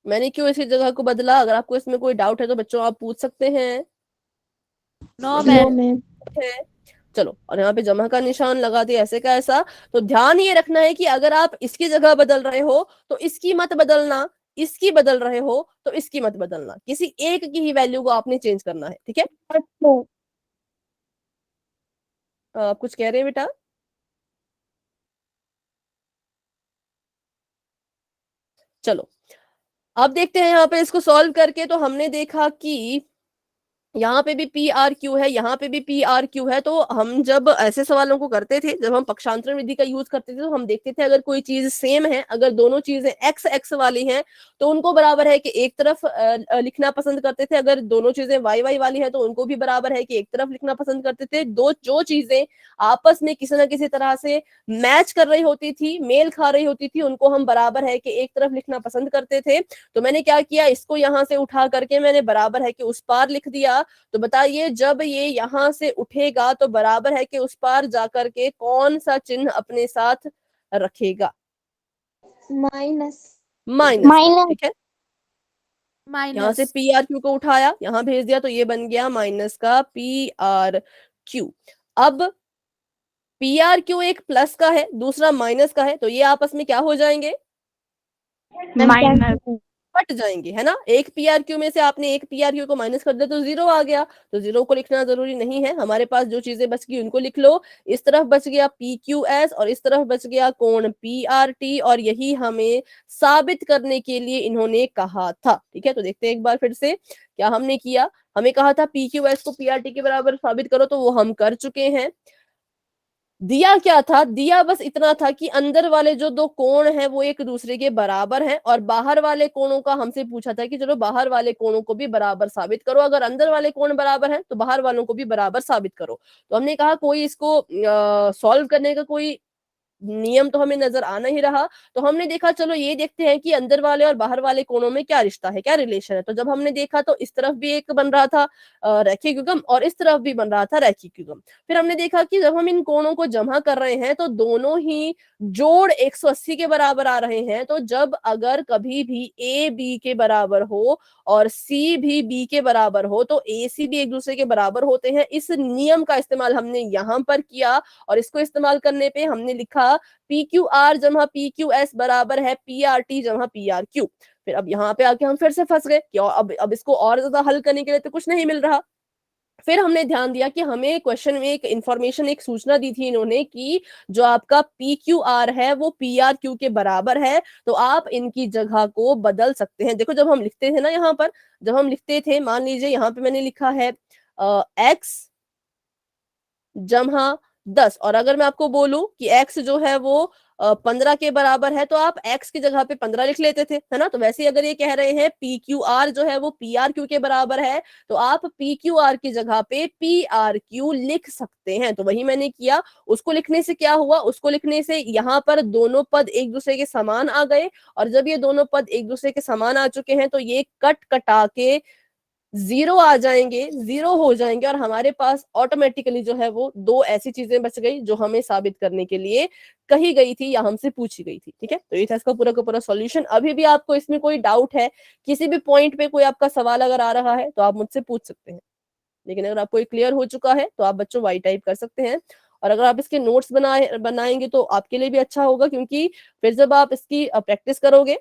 मैंने क्यों इसकी जगह को बदला? अगर आपको इसमें कोई डाउट है तो बच्चों आप पूछ सकते हैं। No ma'am. है, चलो, और यहाँ पे जमा का निशान लगा दिया ऐसे का ऐसा। तो ध्यान ये रखना है कि अगर आप इसकी जगह बदल रहे हो तो इसकी मत बदलना, इसकी बदल रहे हो तो इसकी मत बदलना, किसी एक की ही वैल्यू को आपने चेंज करना है, ठीक है। अच्छा। आप कुछ कह रहे हैं बेटा? चलो अब देखते हैं यहाँ पे इसको सॉल्व करके। तो हमने देखा कि यहाँ पे भी पी आर क्यू है, यहाँ पे भी पी आर क्यू है। तो हम जब ऐसे सवालों को करते थे, जब हम पक्षांतरण विधि का यूज करते थे, तो हम देखते थे अगर कोई चीज सेम है, अगर दोनों चीजें एक्स एक्स वाली हैं तो उनको बराबर है कि एक तरफ लिखना पसंद करते थे, अगर दोनों चीजें वाई वाई वाली है तो उनको भी बराबर है कि एक तरफ लिखना पसंद करते थे। दो जो चीजें आपस में किसी ना किसी तरह से मैच कर रही होती थी, मेल खा रही होती थी, उनको हम बराबर है कि एक तरफ लिखना पसंद करते थे। तो मैंने क्या किया, इसको यहां से उठा करके मैंने बराबर है कि उस पार लिख दिया। तो बताइए जब ये यहां से उठेगा तो बराबर है कि उस पार जाकर के कौन सा चिन्ह अपने साथ रखेगा? माइनस। माइनस का, माइनस। ठीक है। यहाँ से माइनस। पी आर क्यू को उठाया, यहाँ भेज दिया, तो ये बन गया माइनस का पी आर क्यू। अब पी आर क्यू एक प्लस का है, दूसरा माइनस का है, तो ये आपस में क्या हो जाएंगे? माइनस। कट जाएंगे, है ना। एक पीआरक्यू में से आपने एक पीआरक्यू को माइनस कर दिया तो जीरो आ गया, तो जीरो को लिखना जरूरी नहीं है, हमारे पास जो चीजें बच गई उनको लिख लो। इस तरफ बच गया पी क्यू एस और इस तरफ बच गया कोण पी आर टी, और यही हमें साबित करने के लिए इन्होंने कहा था, ठीक है। तो देखते हैं एक बार फिर से क्या हमने किया। हमें कहा था पी क्यू एस को पी आर टी के बराबर साबित करो, तो वो हम कर चुके हैं। दिया क्या था, दिया बस इतना था कि अंदर वाले जो दो कोण हैं वो एक दूसरे के बराबर हैं, और बाहर वाले कोणों का हमसे पूछा था कि चलो बाहर वाले कोणों को भी बराबर साबित करो, अगर अंदर वाले कोण बराबर हैं तो बाहर वालों को भी बराबर साबित करो। तो हमने कहा कोई इसको सॉल्व करने का कोई नियम तो हमें नजर आ नहीं रहा, तो हमने देखा चलो ये देखते हैं कि अंदर वाले और बाहर वाले कोणों में क्या रिश्ता है, क्या रिलेशन है। तो जब हमने देखा तो इस तरफ भी एक बन रहा था रैखिक युग्म, और इस तरफ भी बन रहा था रैखिक युग्म। फिर हमने देखा कि जब हम इन कोणों को जमा कर रहे हैं तो दोनों ही जोड़ 180 के बराबर आ रहे हैं। तो जब अगर कभी भी ए बी के बराबर हो और सी भी बी के बराबर हो तो ए सी भी एक दूसरे के बराबर होते हैं। इस नियम का इस्तेमाल हमने यहां पर किया, और इसको इस्तेमाल करने पे हमने लिखा पी क्यू आर जमा पी क्यू एस बराबर है पी आर टी जमा पी आर क्यू। फिर अब यहाँ पे आके हम फिर से फंस गए कि अब इसको और ज्यादा हल करने के लिए तो कुछ नहीं मिल रहा। फिर हमने ध्यान दिया कि हमें क्वेश्चन में एक इंफॉर्मेशन, एक सूचना दी थी इन्होंने कि जो आपका पी क्यू आर है वो पी आर क्यू के बराबर है, तो आप इनकी जगह को बदल सकते हैं। देखो जब हम लिखते थे ना, यहाँ पर जब हम लिखते थे, मान लीजिए यहाँ पे मैंने लिखा है एक्स जमा 10, और अगर मैं आपको बोलूं कि x जो है वो 15 के बराबर है, तो आप x की जगह पे 15 लिख लेते थे, है ना। तो वैसे ही अगर ये कह रहे हैं पी क्यू आर जो है वो पी आर क्यू के बराबर है, तो आप पी क्यू आर की जगह पे पी आर क्यू लिख सकते हैं। तो वही मैंने किया। उसको लिखने से क्या हुआ, उसको लिखने से यहाँ पर दोनों पद एक दूसरे के समान आ गए, और जब ये दोनों पद एक दूसरे के समान आ चुके हैं तो ये कट कटा के जीरो आ जाएंगे, जीरो हो जाएंगे, और हमारे पास ऑटोमेटिकली जो है वो दो ऐसी चीजें बच गई जो हमें साबित करने के लिए कही गई थी या हमसे पूछी गई थी, ठीक है। तो ये था इसका पूरा का पूरा सॉल्यूशन। अभी भी आपको इसमें कोई डाउट है, किसी भी पॉइंट पे कोई आपका सवाल अगर आ रहा है तो आप मुझसे पूछ सकते हैं, लेकिन अगर आपको क्लियर हो चुका है तो आप बच्चों वाई टाइप कर सकते हैं। और अगर आप इसके नोट्स बनाएंगे तो आपके लिए भी अच्छा होगा, क्योंकि फिर जब आप इसकी प्रैक्टिस करोगे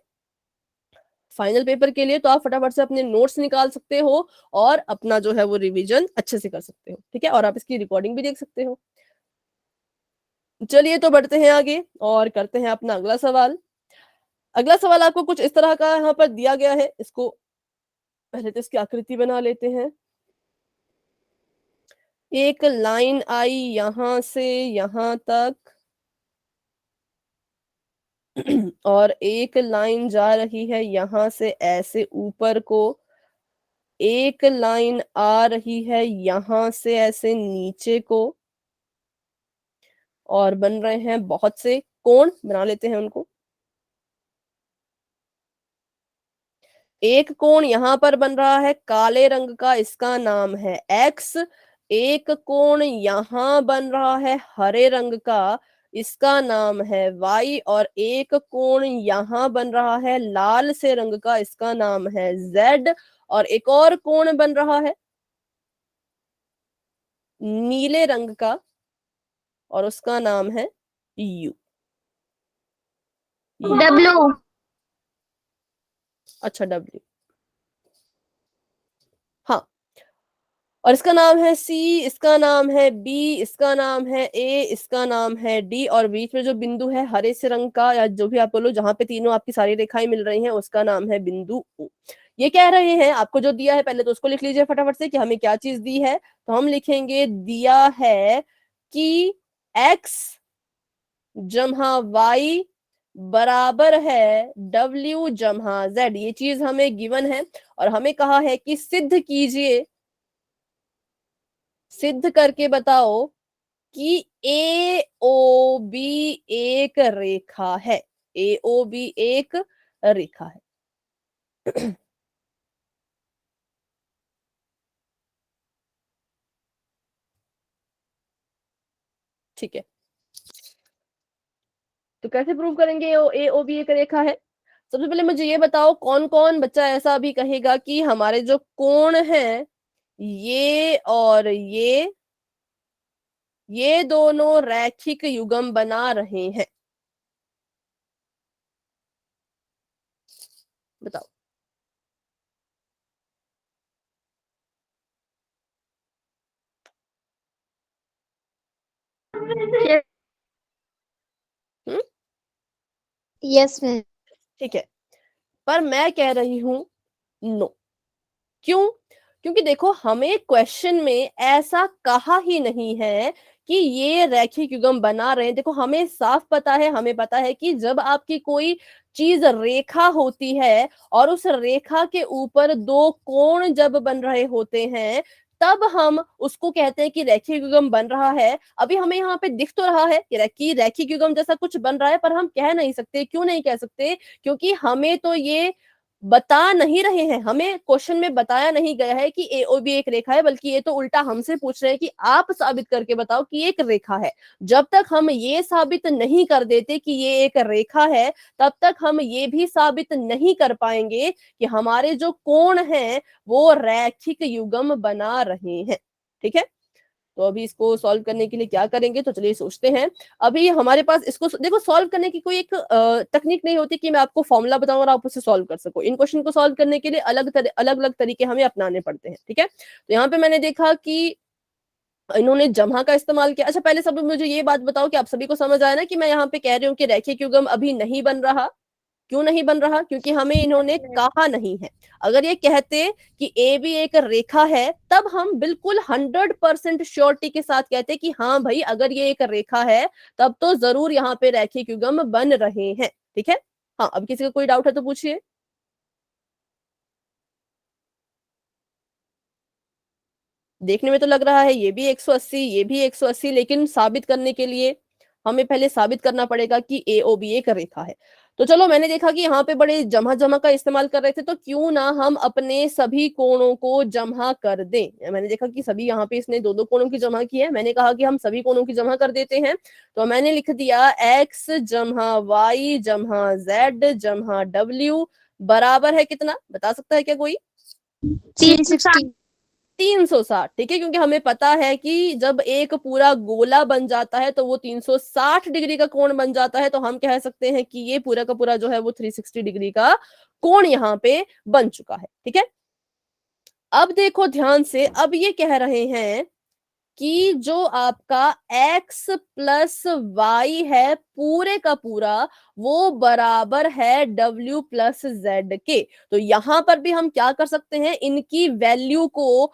फाइनल पेपर के लिए तो आप फटाफट से अपने नोट्स निकाल सकते हो और अपना जो है वो रिवीजन अच्छे से कर सकते हो, ठीक है। और आप इसकी रिकॉर्डिंग भी देख सकते हो। चलिए तो बढ़ते हैं आगे और करते हैं अपना अगला सवाल। अगला सवाल आपको कुछ इस तरह का यहाँ पर दिया गया है। इसको पहले तो इसकी आकृति बना लेते हैं। एक लाइन आई यहां से यहां तक और एक लाइन जा रही है यहां से ऐसे ऊपर को, एक लाइन आ रही है यहां से ऐसे नीचे को, और बन रहे हैं बहुत से कोण, बना लेते हैं उनको। एक कोण यहां पर बन रहा है काले रंग का, इसका नाम है x। एक कोण यहां बन रहा है हरे रंग का, इसका नाम है y। और एक कोण यहां बन रहा है लाल से रंग का, इसका नाम है z। और एक और कोण बन रहा है नीले रंग का और उसका नाम है u। डब्लू। अच्छा W, हाँ, और इसका नाम है C, इसका नाम है B, इसका नाम है A, इसका नाम है D, और बीच में जो बिंदु है हरे से रंग का, या जो भी आप बोलो, जहां पे तीनों आपकी सारी रेखाएं मिल रही हैं, उसका नाम है बिंदु O। ये कह रहे हैं आपको जो दिया है, पहले तो उसको लिख लीजिए फटाफट से कि हमें क्या चीज दी है। तो हम लिखेंगे दिया है कि x जमा y बराबर है W जमा Z, ये चीज हमें गिवन है, और हमें कहा है कि सिद्ध कीजिए, सिद्ध करके बताओ कि ए ओ बी एक रेखा है, ए ओ बी एक रेखा है। ठीक है, तो कैसे प्रूव करेंगे ए ओ बी एक रेखा है? सबसे पहले मुझे ये बताओ, कौन कौन बच्चा ऐसा भी कहेगा कि हमारे जो कोण हैं ये और ये दोनों रैखिक युग्म बना रहे हैं? बताओ। हम्म, यस मैम। ठीक है, पर मैं कह रही हूं नो। क्यों? क्योंकि देखो, हमें क्वेश्चन में ऐसा कहा ही नहीं है कि ये रैखिक युग्म बना रहे हैं। देखो, हमें साफ पता है, हमें पता है कि जब आपकी कोई चीज रेखा होती है और उस रेखा के ऊपर दो कोण जब बन रहे होते हैं, तब हम उसको कहते हैं कि रैखिक युग्म बन रहा है। अभी हमें यहाँ पे दिख तो रहा है कि रैखिक युग्म जैसा कुछ बन रहा है, पर हम कह नहीं सकते। क्यों नहीं कह सकते? क्योंकि हमें तो ये बता नहीं रहे हैं, हमें क्वेश्चन में बताया नहीं गया है कि एओबी एक रेखा है, बल्कि ये तो उल्टा हमसे पूछ रहे हैं कि आप साबित करके बताओ कि एक रेखा है। जब तक हम ये साबित नहीं कर देते कि ये एक रेखा है, तब तक हम ये भी साबित नहीं कर पाएंगे कि हमारे जो कोण हैं वो रैखिक युग्म बना रहे हैं। ठीक है, तो अभी इसको सॉल्व करने के लिए क्या करेंगे, तो चलिए सोचते हैं। अभी हमारे पास इसको देखो, सॉल्व करने की कोई एक तकनीक नहीं होती कि मैं आपको फॉर्मूला बताऊं और आप उसे सॉल्व कर सको। इन क्वेश्चन को सॉल्व करने के लिए अलग अलग तरीके हमें अपनाने पड़ते हैं। ठीक है, तो यहाँ पे मैंने देखा कि इन्होंने जमा का इस्तेमाल किया। अच्छा, पहले सब मुझे ये बात बताओ कि आप सभी को समझ आया ना कि मैं यहाँ पे कह रही हूँ कि रैखिक युग्म अभी नहीं बन रहा। क्यों नहीं बन रहा? क्योंकि हमें इन्होंने कहा नहीं है। अगर ये कहते कि ए भी एक रेखा है, तब हम बिल्कुल 100% श्योरिटी के साथ कहते कि हाँ भाई, अगर ये एक रेखा है तब तो जरूर यहाँ पे रैखिक युग्म बन रहे हैं। ठीक है, हाँ, अब किसी का कोई डाउट है तो पूछिए। देखने में तो लग रहा है ये भी 180, ये भी 180, लेकिन साबित करने के लिए हमें पहले साबित करना पड़ेगा कि ए ओ बी एक रेखा है। तो चलो, मैंने देखा कि यहाँ पे बड़े जमा जमा का इस्तेमाल कर रहे थे, तो क्यों ना हम अपने सभी कोणों को जमा कर दें। मैंने देखा कि सभी यहाँ पे इसने दो दो कोणों की जमा की है, मैंने कहा कि हम सभी कोणों की जमा कर देते हैं। तो मैंने लिख दिया x जमा y जमा z जमा w बराबर है कितना, बता सकता है क्या कोई? 360। 360। ठीक है, क्योंकि हमें पता है कि जब एक पूरा गोला बन जाता है तो वो 360 डिग्री का कोण बन जाता है, तो हम कह सकते हैं कि ये पूरा का पूरा जो है वो 360 डिग्री का कोण यहाँ पे बन चुका है। ठीक है, अब देखो ध्यान से, अब ये कह रहे हैं कि जो आपका x प्लस वाई है पूरे का पूरा, वो बराबर है w प्लस जेड के। तो यहां पर भी हम क्या कर सकते हैं, इनकी वैल्यू को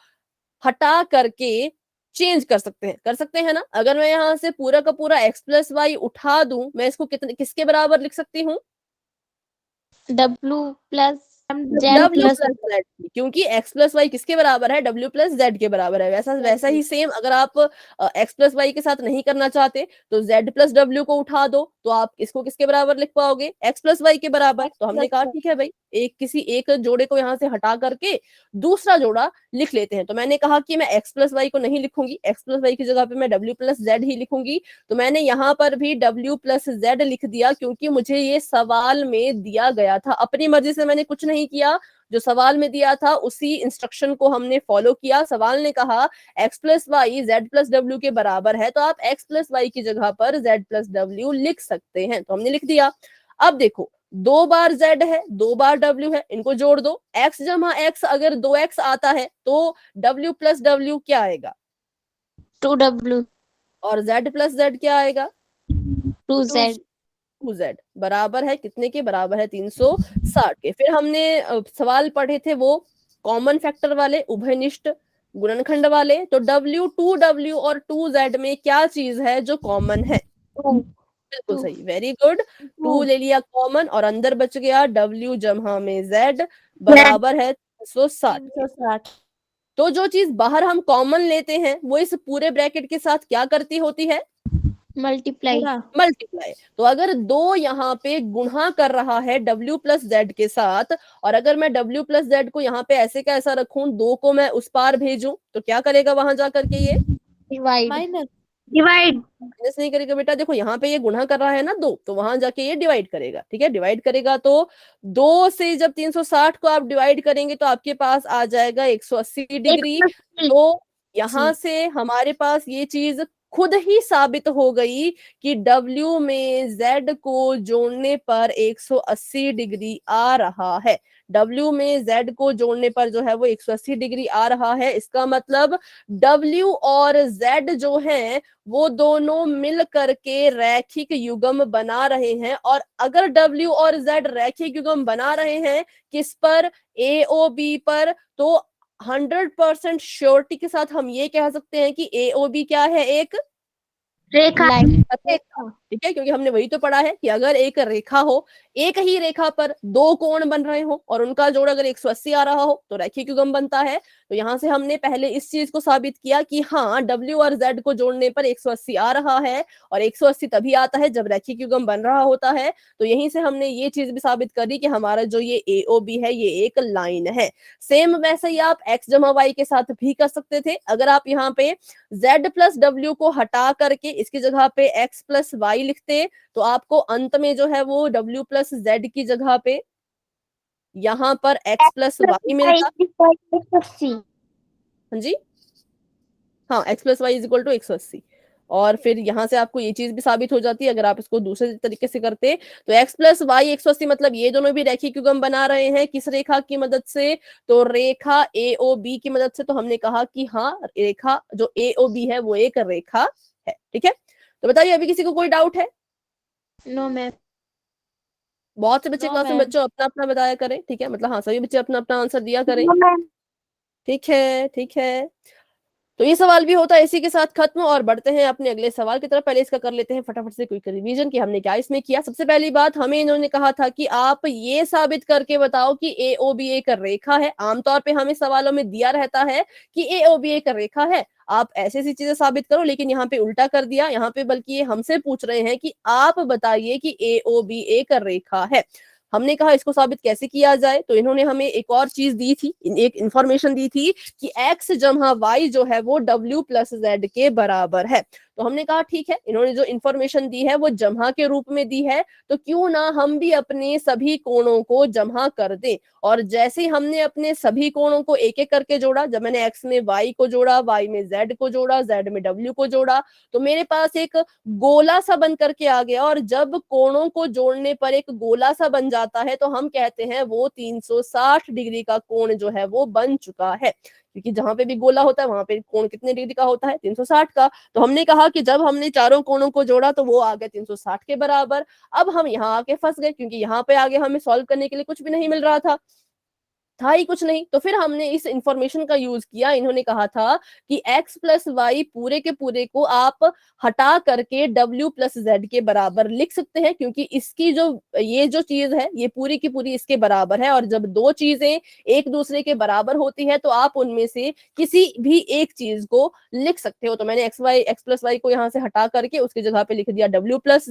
हटा करके चेंज कर सकते हैं, कर सकते हैं ना। अगर मैं यहां से पूरा का पूरा x प्लस वाई उठा दूं, मैं इसको कितने किसके बराबर लिख सकती हूँ? W plus Z W plus plus Z, क्योंकि x प्लस वाई किसके बराबर है? W प्लस जेड के बराबर है। वैसा ही सेम, अगर आप x प्लस वाई के साथ नहीं करना चाहते तो z प्लस डब्ल्यू को उठा दो, तो आप इसको किसके बराबर लिख पाओगे? x प्लस वाई के बराबर। तो हमने कहा ठीक है भाई, किसी एक जोड़े को यहाँ से हटा करके दूसरा जोड़ा लिख लेते हैं। तो मैंने कहा कि मैं x प्लस वाई को नहीं लिखूंगी, x प्लस वाई की जगह पे मैं w प्लस जेड ही लिखूंगी। तो मैंने यहाँ पर भी w प्लस जेड लिख दिया, क्योंकि मुझे ये सवाल में दिया गया था। अपनी मर्जी से मैंने कुछ नहीं किया, जो सवाल में दिया था उसी इंस्ट्रक्शन को हमने फॉलो किया। सवाल ने कहा x plus y z plus डब्ल्यू के बराबर है, तो आप x प्लस वाई की जगह पर z प्लस डब्ल्यू लिख सकते हैं, तो हमने लिख दिया। अब देखो, दो बार z है, दो बार w है, इनको जोड़ दो। x जमा x, अगर 2x आता है तो w प्लस w क्या आएगा? 2W और z प्लस z क्या आएगा? 2Z 2z बराबर है कितने के? बराबर है 360 के। फिर हमने सवाल पढ़े थे वो कॉमन फैक्टर वाले, उभयनिष्ठ गुणनखंड वाले। तो w, 2w और 2z में क्या चीज है जो कॉमन है? 2 बिल्कुल 2 सही, वेरी गुड। 2 ले लिया कॉमन और अंदर बच गया w जमा में z बराबर है 360 के। 360 तो जो चीज बाहर हम कॉमन लेते हैं वो इस पूरे ब्रैकेट के साथ क्या करती होती है? Multiply multiply. तो अगर दो यहाँ पे गुणा कर रहा है w प्लस जेड के साथ, और अगर मैं w प्लस जेड को यहाँ पे ऐसे का ऐसा रखूं, दो को मैं उस पार भेजूं, तो क्या करेगा वहां जा करके? ये डिवाइड डिवाइड माइनस नहीं करेगा बेटा। देखो यहाँ पे ये गुणा कर रहा है ना दो, तो वहां जाके ये डिवाइड करेगा। ठीक है, डिवाइड करेगा तो दो से जब 360 को आप डिवाइड करेंगे तो आपके पास आ जाएगा 180 डिग्री। 180 तो यहाँ से हमारे पास ये चीज खुद ही साबित हो गई कि W में Z को जोड़ने पर 180 डिग्री आ रहा है। W में Z को जोड़ने पर जो है वो 180 डिग्री आ रहा है। इसका मतलब W और Z जो है वो दोनों मिल करके रैखिक युग्म बना रहे हैं। और अगर W और Z रैखिक युग्म बना रहे हैं किस पर? AOB पर। तो 100% श्योरिटी के साथ हम ये कह सकते हैं कि AOB क्या है? एक रेखा लाइन रेखा। ठीक है, क्योंकि हमने वही तो पढ़ा है कि अगर एक रेखा हो, एक ही रेखा पर दो कोण बन रहे हो और उनका जोड़ अगर 180 आ रहा हो तो रैखिक युग्म बनता है। तो यहां से हमने पहले इस चीज को साबित किया कि हाँ, W और Z को जोड़ने पर 180 आ रहा है, और 180 तभी आता है जब रैखिक युग्म बन रहा होता है। तो यहीं से हमने ये चीज भी साबित करी कि हमारा जो ये AOB है ये एक लाइन है। सेम वैसे ही आप x जमा y के साथ भी कर सकते थे। अगर आप यहाँ पे z प्लस w को हटा करके इसकी जगह पे x प्लस y लिखते तो आपको अंत में जो है वो w प्लस z की जगह पे यहाँ पर x प्लस y मिलता। 180 हाँ जी, हाँ, x plus y is equal to 180। और फिर यहां से आपको ये चीज भी साबित हो जाती है अगर आप इसको दूसरे तरीके से करते। तो x प्लस वाई 180 मतलब ये दोनों भी रैखिक युग्म बना रहे हैं। किस रेखा की मदद से? तो रेखा AOB की मदद से। तो हमने कहा कि हाँ, रेखा जो AOB है वो एक रेखा है। ठीक है, तो बताइए अभी किसी को कोई डाउट है? नो मैम बहुत से बच्चे No, क्लास में ma'am. बच्चों अपना अपना बताया करें। ठीक है, मतलब हाँ, सभी बच्चे अपना अपना आंसर दिया करें। ठीक है, ठीक है। तो ये सवाल भी होता है इसी के साथ खत्म, और बढ़ते हैं अपने अगले सवाल की तरफ। पहले इसका कर लेते हैं फटाफट से क्विक रिवीजन कि हमने क्या इसमें किया। सबसे पहली बात, हमें इन्होंने कहा था कि आप ये साबित करके बताओ कि AOB एक रेखा है। आमतौर पे हमें सवालों में दिया रहता है कि AOB एक रेखा है, आप ऐसी ऐसी चीजें साबित करो। लेकिन यहाँ पे उल्टा कर दिया, यहाँ पे बल्कि ये हमसे पूछ रहे हैं कि आप बताइए कि AOB एक रेखा है। हमने कहा इसको साबित कैसे किया जाए, तो इन्होंने हमें एक और चीज दी थी, एक इंफॉर्मेशन दी थी कि x जमा y जो है वो W प्लस Z के बराबर है। तो हमने कहा ठीक है, इन्होंने जो इंफॉर्मेशन दी है वो जमा के रूप में दी है, तो क्यों ना हम भी अपने सभी कोणों को जमा कर दें। और जैसे हमने अपने सभी कोणों को एक एक करके जोड़ा, जब मैंने x में y को जोड़ा, y में z को जोड़ा, z में w को जोड़ा, तो मेरे पास एक गोला सा बन करके आ गया। और जब कोणों को जोड़ने पर एक गोला सा बन जाता है तो हम कहते हैं वो 360 डिग्री का कोण जो है वो बन चुका है। क्योंकि जहां पे भी गोला होता है वहां पे कोण कितने डिग्री का होता है? 360 का। तो हमने कहा कि जब हमने चारों कोणों को जोड़ा तो वो आ गया 360 के बराबर। अब हम यहाँ आके फंस गए, क्योंकि यहाँ पे आगे हमें सॉल्व करने के लिए कुछ भी नहीं मिल रहा था ही कुछ नहीं। तो फिर हमने इस इंफॉर्मेशन का यूज किया। इन्होंने कहा था कि x प्लस वाई पूरे के पूरे को आप हटा करके w प्लस जेड के बराबर लिख सकते हैं, क्योंकि इसकी जो ये जो चीज है ये पूरी की पूरी इसके बराबर है। और जब दो चीजें एक दूसरे के बराबर होती है तो आप उनमें से किसी भी एक चीज को लिख सकते हो। तो मैंने x प्लस वाई को यहाँ से हटा करके उसकी जगह पे लिख दिया w प्लस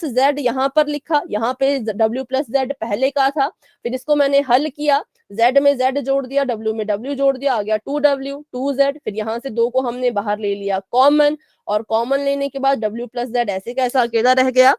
जेड यहाँ पर लिखा। यहाँ पे w प्लस जेड पहले का था, फिर इसको मैंने हल किया, z में z जोड़ दिया, w में w जोड़ दिया, आ गया 2w 2z। फिर यहाँ से दो को हमने बाहर ले लिया कॉमन, और कॉमन लेने के बाद w प्लस z ऐसे कैसा अकेला रह गया।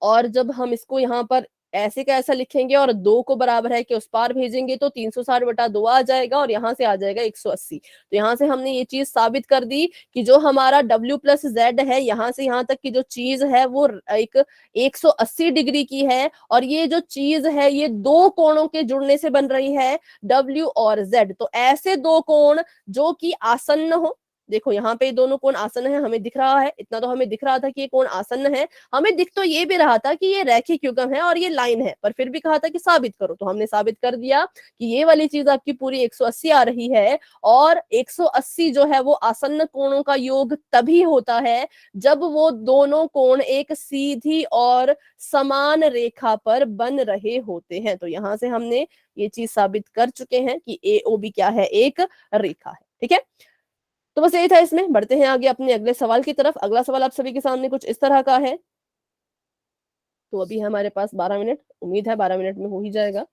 और जब हम इसको यहाँ पर ऐसे का ऐसा लिखेंगे और 2 को बराबर है कि उस पार भेजेंगे तो 360/2 आ जाएगा और यहाँ से आ जाएगा 180। तो यहाँ से हमने ये चीज साबित कर दी कि जो हमारा W + Z है, यहाँ से यहाँ तक की जो चीज है वो एक 180 डिग्री की है, और ये जो चीज है ये 2 कोणों के जुड़ने से बन रही है, W और Z। तो ऐसे 2 कोण जो कि आसन्न हो, देखो यहाँ पे दोनों कोण आसन्न है, हमें दिख रहा है, इतना तो हमें दिख रहा था कि ये कोण आसन्न है। हमें दिख तो ये भी रहा था कि ये रैखिक युग्म है और ये लाइन है, पर फिर भी कहा था कि साबित करो, तो हमने साबित कर दिया कि ये वाली चीज आपकी पूरी 180 आ रही है, और 180 जो है वो आसन्न कोणों का योग तभी होता है जब वो दोनों कोण एक सीधी और समान रेखा पर बन रहे होते हैं। तो यहां से हमने ये चीज साबित कर चुके हैं कि AOB क्या है, एक रेखा है। ठीक है, तो बस यही था इसमें। बढ़ते हैं आगे अपने अगले सवाल की तरफ। अगला सवाल आप सभी के सामने कुछ इस तरह का है। तो अभी हमारे पास 12 मिनट, उम्मीद है 12 मिनट में हो ही जाएगा।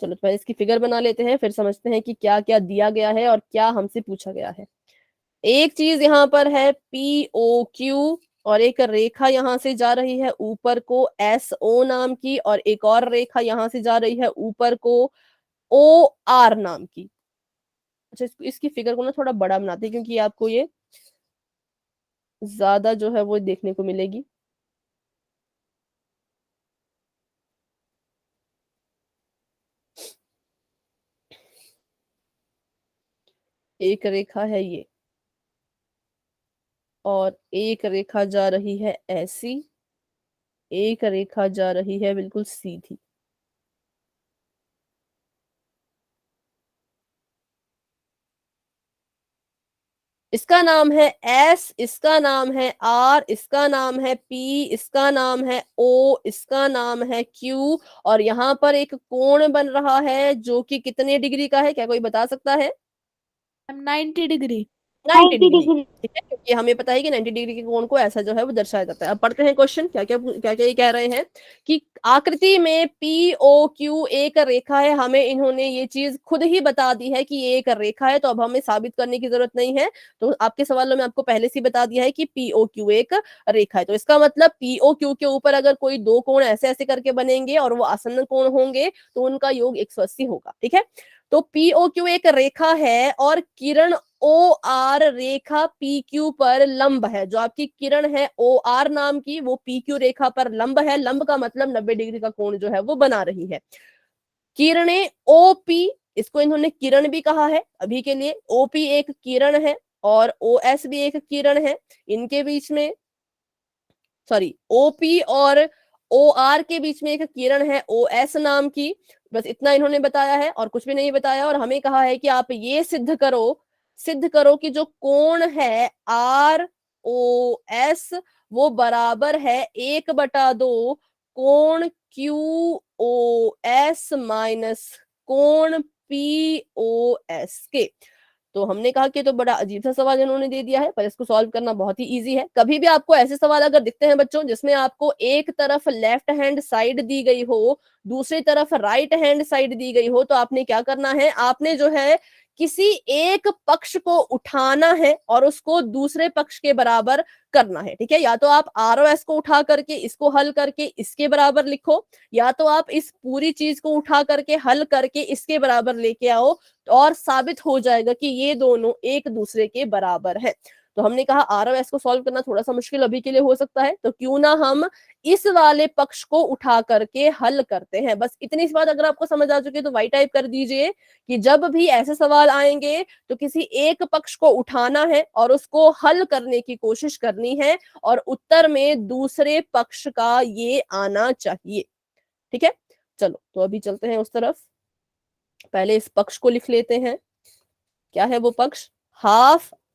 चलो पहले इसकी फिगर बना लेते हैं, फिर समझते हैं कि क्या क्या दिया गया है और क्या हमसे पूछा गया है। एक चीज यहाँ पर है POQ, और एक रेखा यहां से जा रही है ऊपर को SO नाम की, और एक और रेखा यहां से जा रही है ऊपर को OR नाम की। अच्छा, इसकी फिगर को ना थोड़ा बड़ा बनाते हैं क्योंकि आपको ये ज्यादा जो है वो देखने को मिलेगी। एक रेखा है ये, और एक रेखा जा रही है ऐसी, एक रेखा जा रही है बिल्कुल सीधी। इसका नाम है S, इसका नाम है R, इसका नाम है P, इसका नाम है O, इसका नाम है Q, और यहाँ पर एक कोण बन रहा है जो कि कितने डिग्री का है, क्या कोई बता सकता है? 90 डिग्री। 90 डिग्री। डिग्री। ठीक है, क्योंकि हमें पता है कि 90 डिग्री के कोण को ऐसा जो है वो दर्शाया जाता है। अब पढ़ते हैं क्वेश्चन, क्या क्या क्या क्या ये कह रहे हैं कि आकृति में POQ एक रेखा है। हमें इन्होंने ये चीज खुद ही बता दी है कि ये एक रेखा है, तो अब हमें साबित करने की जरूरत नहीं है। तो आपके सवालों में आपको पहले से बता दिया है कि POQ एक रेखा है, तो इसका मतलब POQ के ऊपर अगर कोई 2 कोण ऐसे ऐसे करके बनेंगे और वो आसन्न कोण होंगे तो उनका योग 180 होगा। ठीक है, तो POQ एक रेखा है और किरण OR रेखा PQ पर लंब है। जो आपकी किरण है OR नाम की, वो PQ रेखा पर लंब है। लंब का मतलब 90 डिग्री का कोण जो है वो बना रही है। किरणें OP, इसको इन्होंने किरण भी कहा है अभी के लिए। OP एक किरण है और OS भी एक किरण है। इनके बीच में, सॉरी, OP और OR के बीच में एक किरण है OS नाम की। बस इतना इन्होंने बताया है और कुछ भी नहीं बताया, और हमें कहा है कि आप ये सिद्ध करो कि जो कोण है ROS वो बराबर है 1/2 कोण QOS माइनस कोण POS के। तो हमने कहा कि तो बड़ा अजीब सा सवाल इन्होंने दे दिया है, पर इसको सॉल्व करना बहुत ही इजी है। कभी भी आपको ऐसे सवाल अगर दिखते हैं बच्चों जिसमें आपको एक तरफ लेफ्ट हैंड साइड दी गई हो, दूसरी तरफ राइट हैंड साइड दी गई हो, तो आपने क्या करना है, आपने जो है किसी एक पक्ष को उठाना है और उसको दूसरे पक्ष के बराबर करना है। ठीक है, या तो आप ROS को उठा करके इसको हल करके इसके बराबर लिखो, या तो आप इस पूरी चीज को उठा करके हल करके इसके बराबर लेके आओ, और साबित हो जाएगा कि ये दोनों एक दूसरे के बराबर है। तो हमने कहा ROS को सॉल्व करना थोड़ा सा मुश्किल अभी के लिए हो सकता है, तो क्यों ना हम इस वाले पक्ष को उठा करके हल करते हैं। बस इतनी सी बात अगर आपको समझ आ चुकी है तो वाई टाइप कर दीजिए कि जब भी ऐसे सवाल आएंगे तो किसी एक पक्ष को उठाना है और उसको हल करने की कोशिश करनी है, और उत्तर में दूसरे पक्ष का ये आना चाहिए। ठीक है, चलो तो अभी चलते हैं उस तरफ। पहले इस पक्ष को लिख लेते हैं। क्या है वो पक्ष?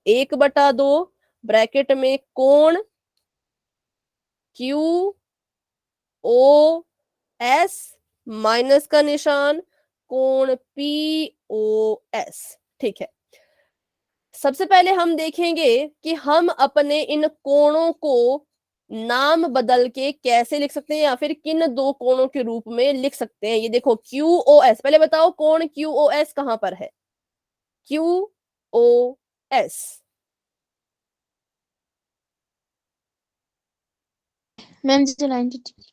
1/2 ब्रैकेट में कोण QOS माइनस का निशान कोण POS। ठीक है, सबसे पहले हम देखेंगे कि हम अपने इन कोणों को नाम बदल के कैसे लिख सकते हैं, या फिर किन 2 कोणों के रूप में लिख सकते हैं। ये देखो QOS, पहले बताओ कोण QOS कहां पर है? QOS ma'am 90 degree.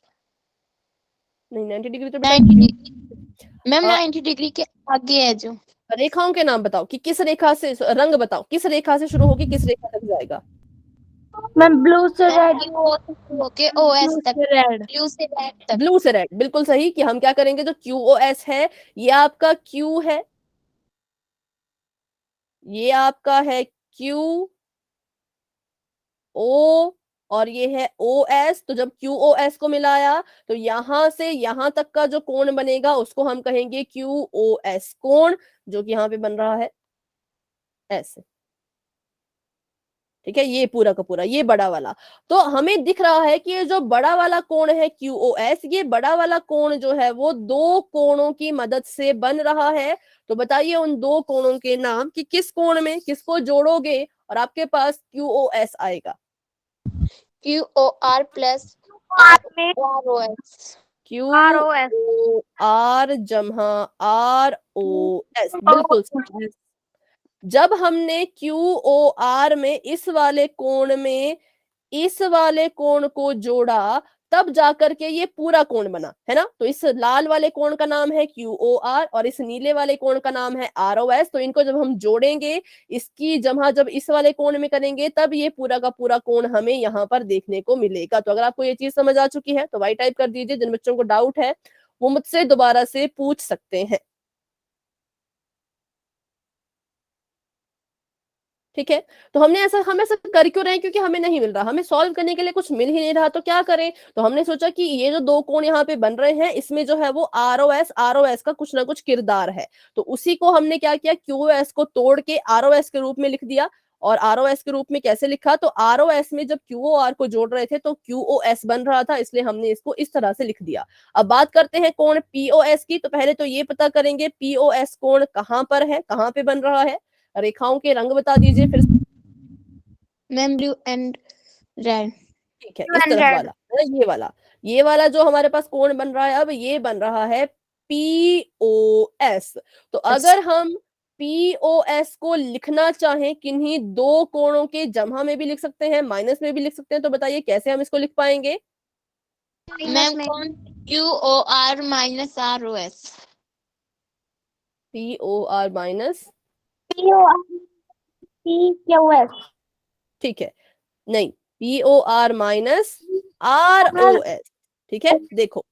नहीं 90 डिग्री तो बेटा 90 Q- डिग्री मैम, 90 डिग्री के आगे है जो। रेखाओं के नाम बताओ कि किस रेखा से, रंग बताओ किस रेखा से शुरू होगी किस रेखा तक जाएगा। मैम ब्लू से रेड, ओके, ओएस तक, रेड। ब्लू से रेड तक। ब्लू से रेड, बिल्कुल सही। कि हम क्या करेंगे, जो QoS है ये आपका Q है, ये आपका है QO और ये है OS। तो जब QoS को मिलाया तो यहां से यहां तक का जो कोण बनेगा उसको हम कहेंगे QoS कोण, जो कि यहाँ पे बन रहा है ऐसे। ठीक है, ये पूरा का पूरा ये बड़ा वाला। तो हमें दिख रहा है कि ये जो बड़ा वाला कोण है QoS, ये बड़ा वाला कोण जो है वो दो कोणों की मदद से बन रहा है। तो बताइए उन दो कोणों के नाम कि किस कोण में किसको जोड़ोगे और आपके पास QoS आएगा। QOR प्लस आर में ROS। ROS। QOR जमा ROS, बिल्कुल सही। जब हमने QOR में इस वाले कोण में इस वाले कोण को जोड़ा तब जाकर के ये पूरा कोण बना, है ना। तो इस लाल वाले कोण का नाम है QOR और इस नीले वाले कोण का नाम है ROS। तो इनको जब हम जोड़ेंगे, इसकी जमा जब इस वाले कोण में करेंगे तब ये पूरा का पूरा कोण हमें यहाँ पर देखने को मिलेगा। तो अगर आपको ये चीज समझ आ चुकी है तो वाई टाइप कर दीजिए। जिन बच्चों को डाउट है वो मुझसे दोबारा से पूछ सकते हैं। ठीक है, तो हम ऐसा कर क्यों रहे हैं, क्योंकि हमें नहीं मिल रहा, हमें सॉल्व करने के लिए कुछ मिल ही नहीं रहा, तो क्या करें। तो हमने सोचा कि ये जो दो कोण यहाँ पे बन रहे हैं इसमें जो है वो ROS का कुछ ना कुछ किरदार है। तो उसी को हमने क्या किया, QoS को तोड़ के ROS के रूप में लिख दिया। और ROS के रूप में कैसे लिखा, तो ROS में जब QOR को जोड़ रहे थे तो QoS बन रहा था, इसलिए हमने इसको इस तरह से लिख दिया। अब बात करते हैं कोण POS की। तो पहले तो ये पता करेंगे POS कोण कहाँ पर है, कहाँ पे बन रहा है। रेखाओं के रंग बता दीजिए फिर। Ma'am blue and red. ठीक है, इस तरफ वाला है ना, ये वाला जो हमारे पास कोण बन रहा है अब ये बन रहा है POS। तो अगर हम POS को लिखना चाहें किन्हीं दो कोणों के जमा में भी लिख सकते हैं, माइनस में भी लिख सकते हैं। तो बताइए कैसे हम इसको लिख पाएंगे। मैम कौन? QOR minus ROS। POR minus POS। ठीक है, नहीं POR माइनस ROS। ठीक है, देखो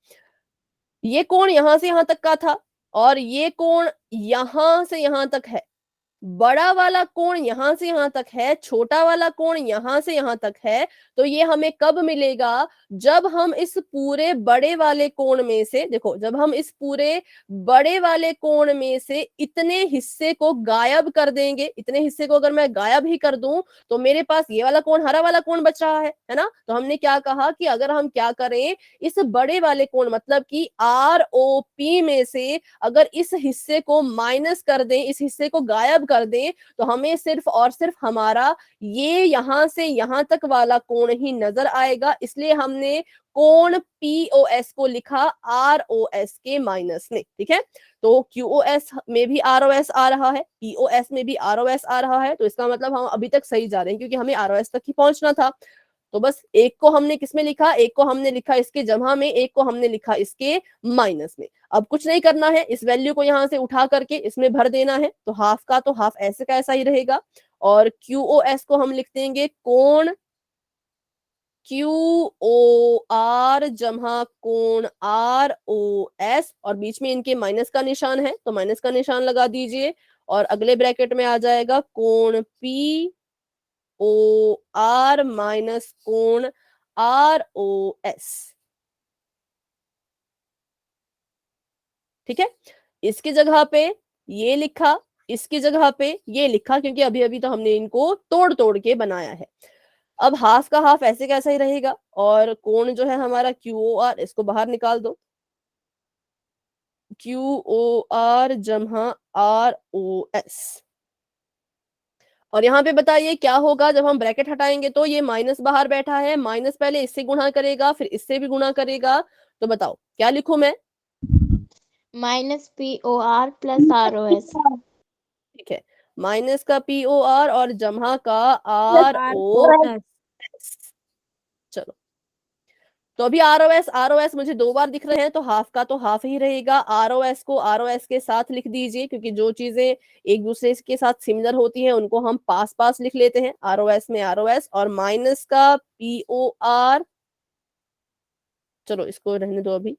ये कोण यहां से यहां तक का था और ये कोण यहां से यहां तक है। बड़ा वाला कोण यहां से यहां तक है, छोटा वाला कोण यहां से यहां तक है। तो ये हमें कब मिलेगा, जब हम इस पूरे बड़े वाले कोण में से, देखो जब हम इस पूरे बड़े वाले कोण में से इतने हिस्से को गायब कर देंगे। इतने हिस्से को अगर मैं गायब ही कर दूं तो मेरे पास ये वाला कोण, हरा वाला कोण बच रहा है ना। तो हमने क्या कहा कि अगर हम क्या करें, इस बड़े वाले कोण मतलब कि ROP में से अगर इस हिस्से को माइनस कर दें, इस हिस्से को गायब कर दें, तो हमें सिर्फ और सिर्फ हमारा ये यहां से यहां तक वाला कोण ही नजर आएगा। इसलिए हमने कोण POS को लिखा ROS के माइनस में। ठीक है, तो QoS में भी ROS आ रहा है, POS में भी ROS आ रहा है। तो इसका मतलब हम अभी तक सही जा रहे हैं क्योंकि हमें ROS तक ही पहुंचना था। तो बस एक को हमने किसमें लिखा, एक को हमने लिखा इसके जमा में, एक को हमने लिखा इसके माइनस में। अब कुछ नहीं करना है, इस वैल्यू को यहां से उठा करके इसमें भर देना है। तो हाफ का तो हाफ ऐसे का ऐसा ही रहेगा और QoS को हम लिख देंगे कोण QOR जमा कोण ROS और बीच में इनके माइनस का निशान है तो माइनस का निशान लगा दीजिए और अगले ब्रैकेट में आ जाएगा कोण POR माइनस कोण ROS। ठीक है, इसकी जगह पे ये लिखा, इसकी जगह पे ये लिखा, क्योंकि अभी अभी तो हमने इनको तोड़ तोड़ के बनाया है। अब हाफ का हाफ ऐसे कैसा ही रहेगा और कोण जो है हमारा QOR, इसको बाहर निकाल दो। QOR जमा ROS और यहाँ पे बताइए क्या होगा जब हम ब्रैकेट हटाएंगे। तो ये माइनस बाहर बैठा है, माइनस पहले इससे गुणा करेगा फिर इससे भी गुणा करेगा। तो बताओ क्या लिखूं मैं। Minus POR plus ROS। ठीक है, माइनस का POR और जमा का ROS। चलो तो अभी आरओएस मुझे 2 बार दिख रहे हैं, तो हाफ का तो हाफ ही रहेगा। आरओएस को आरओएस के साथ लिख दीजिए, क्योंकि जो चीजें एक दूसरे के साथ सिमिलर होती हैं उनको हम पास पास लिख लेते हैं। आरओएस में आरओएस और माइनस का पीओआर, चलो इसको रहने दो अभी।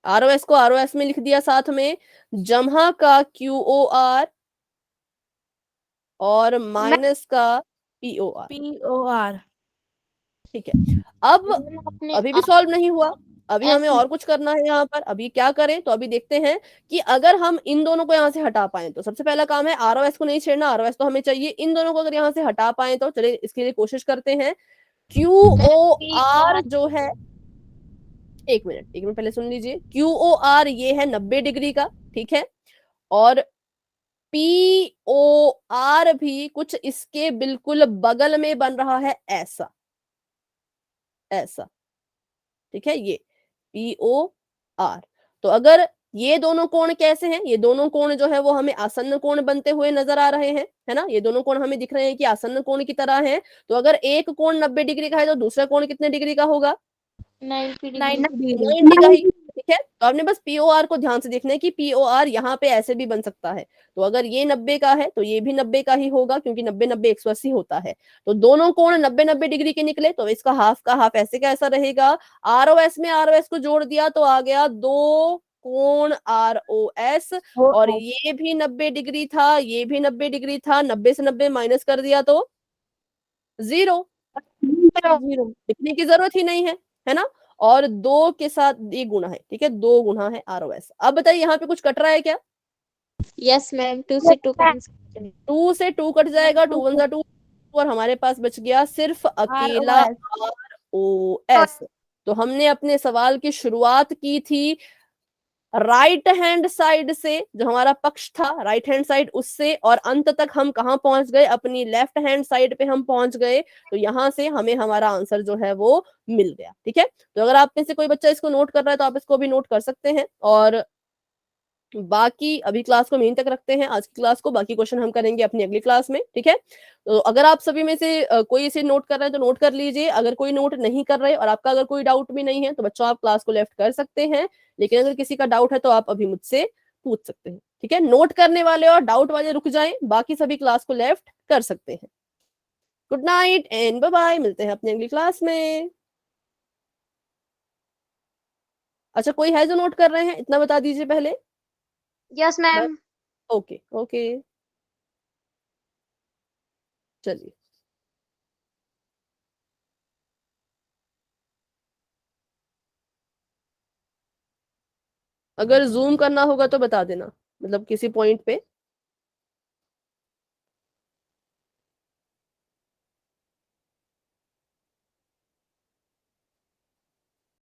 आरओएस को आरओएस में लिख दिया, साथ में जमहा का क्यूओआर और माइनस का पीओआर। POR। ठीक है। अब आपने अभी भी सॉल्व नहीं हुआ, अभी हमें और कुछ करना है यहाँ पर। अभी क्या करें, तो अभी देखते हैं कि अगर हम इन दोनों को यहाँ से हटा पाए तो सबसे पहला काम है आरओएस को नहीं छेड़ना, आरओएस तो हमें चाहिए। इन दोनों को अगर यहाँ से हटा पाए तो चलिए इसके लिए कोशिश करते हैं। क्यूओआर जो है, एक मिनट पहले सुन लीजिए। क्यूओआर ये है 90 डिग्री का, ठीक है। और पीओआर भी कुछ इसके बिल्कुल बगल में बन रहा है, ऐसा ऐसा, ठीक है, ये पीओआर। तो अगर ये दोनों कोण कैसे हैं, ये दोनों कोण जो है वो हमें आसन्न कोण बनते हुए नजर आ रहे हैं, है ना। ये दोनों कोण हमें दिख रहे हैं कि आसन्न कोण की तरह हैं। तो अगर एक कोण 90 डिग्री का है तो दूसरा कोण कितने डिग्री का होगा? 90 डिग्री। 90 का ही, ठीक है। तो आपने बस पीओआर को ध्यान से देखना है कि पीओआर यहाँ पे ऐसे भी बन सकता है। तो अगर ये 90 का है तो ये भी 90 का ही होगा, क्योंकि 90 90 180 होता है। तो दोनों कोण 90 90 डिग्री के निकले, तो इसका हाफ का हाफ ऐसे का ऐसा रहेगा। आरओएस में आरओएस को जोड़ दिया तो आ गया 2 कोण आरओएस, और ये भी 90 डिग्री था, ये भी 90 डिग्री था। 90 से 90 माइनस कर दिया तो 0, लिखने की जरूरत ही नहीं है ना। और 2 के साथ ये गुना है, ठीक है, 2 गुना है आरओएस। अब बताइए यहाँ पे कुछ कट रहा है क्या? यस मैम, 2 से 2 कैंसिल। 2 से 2 कट जाएगा, 2 1 जा 2, और हमारे पास बच गया सिर्फ अकेला आरओएस। तो हमने अपने सवाल की शुरुआत की थी राइट हैंड साइड से, जो हमारा पक्ष था राइट हैंड साइड, उससे, और अंत तक हम कहाँ पहुंच गए? अपनी लेफ्ट हैंड साइड पे हम पहुंच गए। तो यहां से हमें हमारा आंसर जो है वो मिल गया, ठीक है। तो अगर आप में से कोई बच्चा इसको नोट कर रहा है तो आप इसको भी नोट कर सकते हैं। और बाकी अभी क्लास को यहीं तक रखते हैं, आज की क्लास को। बाकी क्वेश्चन हम करेंगे अपनी अगली क्लास में, ठीक है। तो अगर आप सभी में से कोई इसे नोट कर रहे हैं तो नोट कर लीजिए। अगर कोई नोट नहीं कर रहे और आपका अगर कोई डाउट भी नहीं है तो बच्चों आप क्लास को लेफ्ट कर सकते हैं। लेकिन अगर किसी का डाउट है तो आप अभी मुझसे पूछ सकते हैं, ठीक है। नोट करने वाले और डाउट वाले रुक जाएं, बाकी सभी क्लास को लेफ्ट कर सकते हैं। Good night and bye bye, मिलते हैं अपनी अगली क्लास में। अच्छा, कोई है जो नोट कर रहे हैं? इतना बता दीजिए पहले। Yes ma'am. ओके ओके, चलिए। अगर जूम करना होगा तो बता देना, मतलब किसी पॉइंट पे।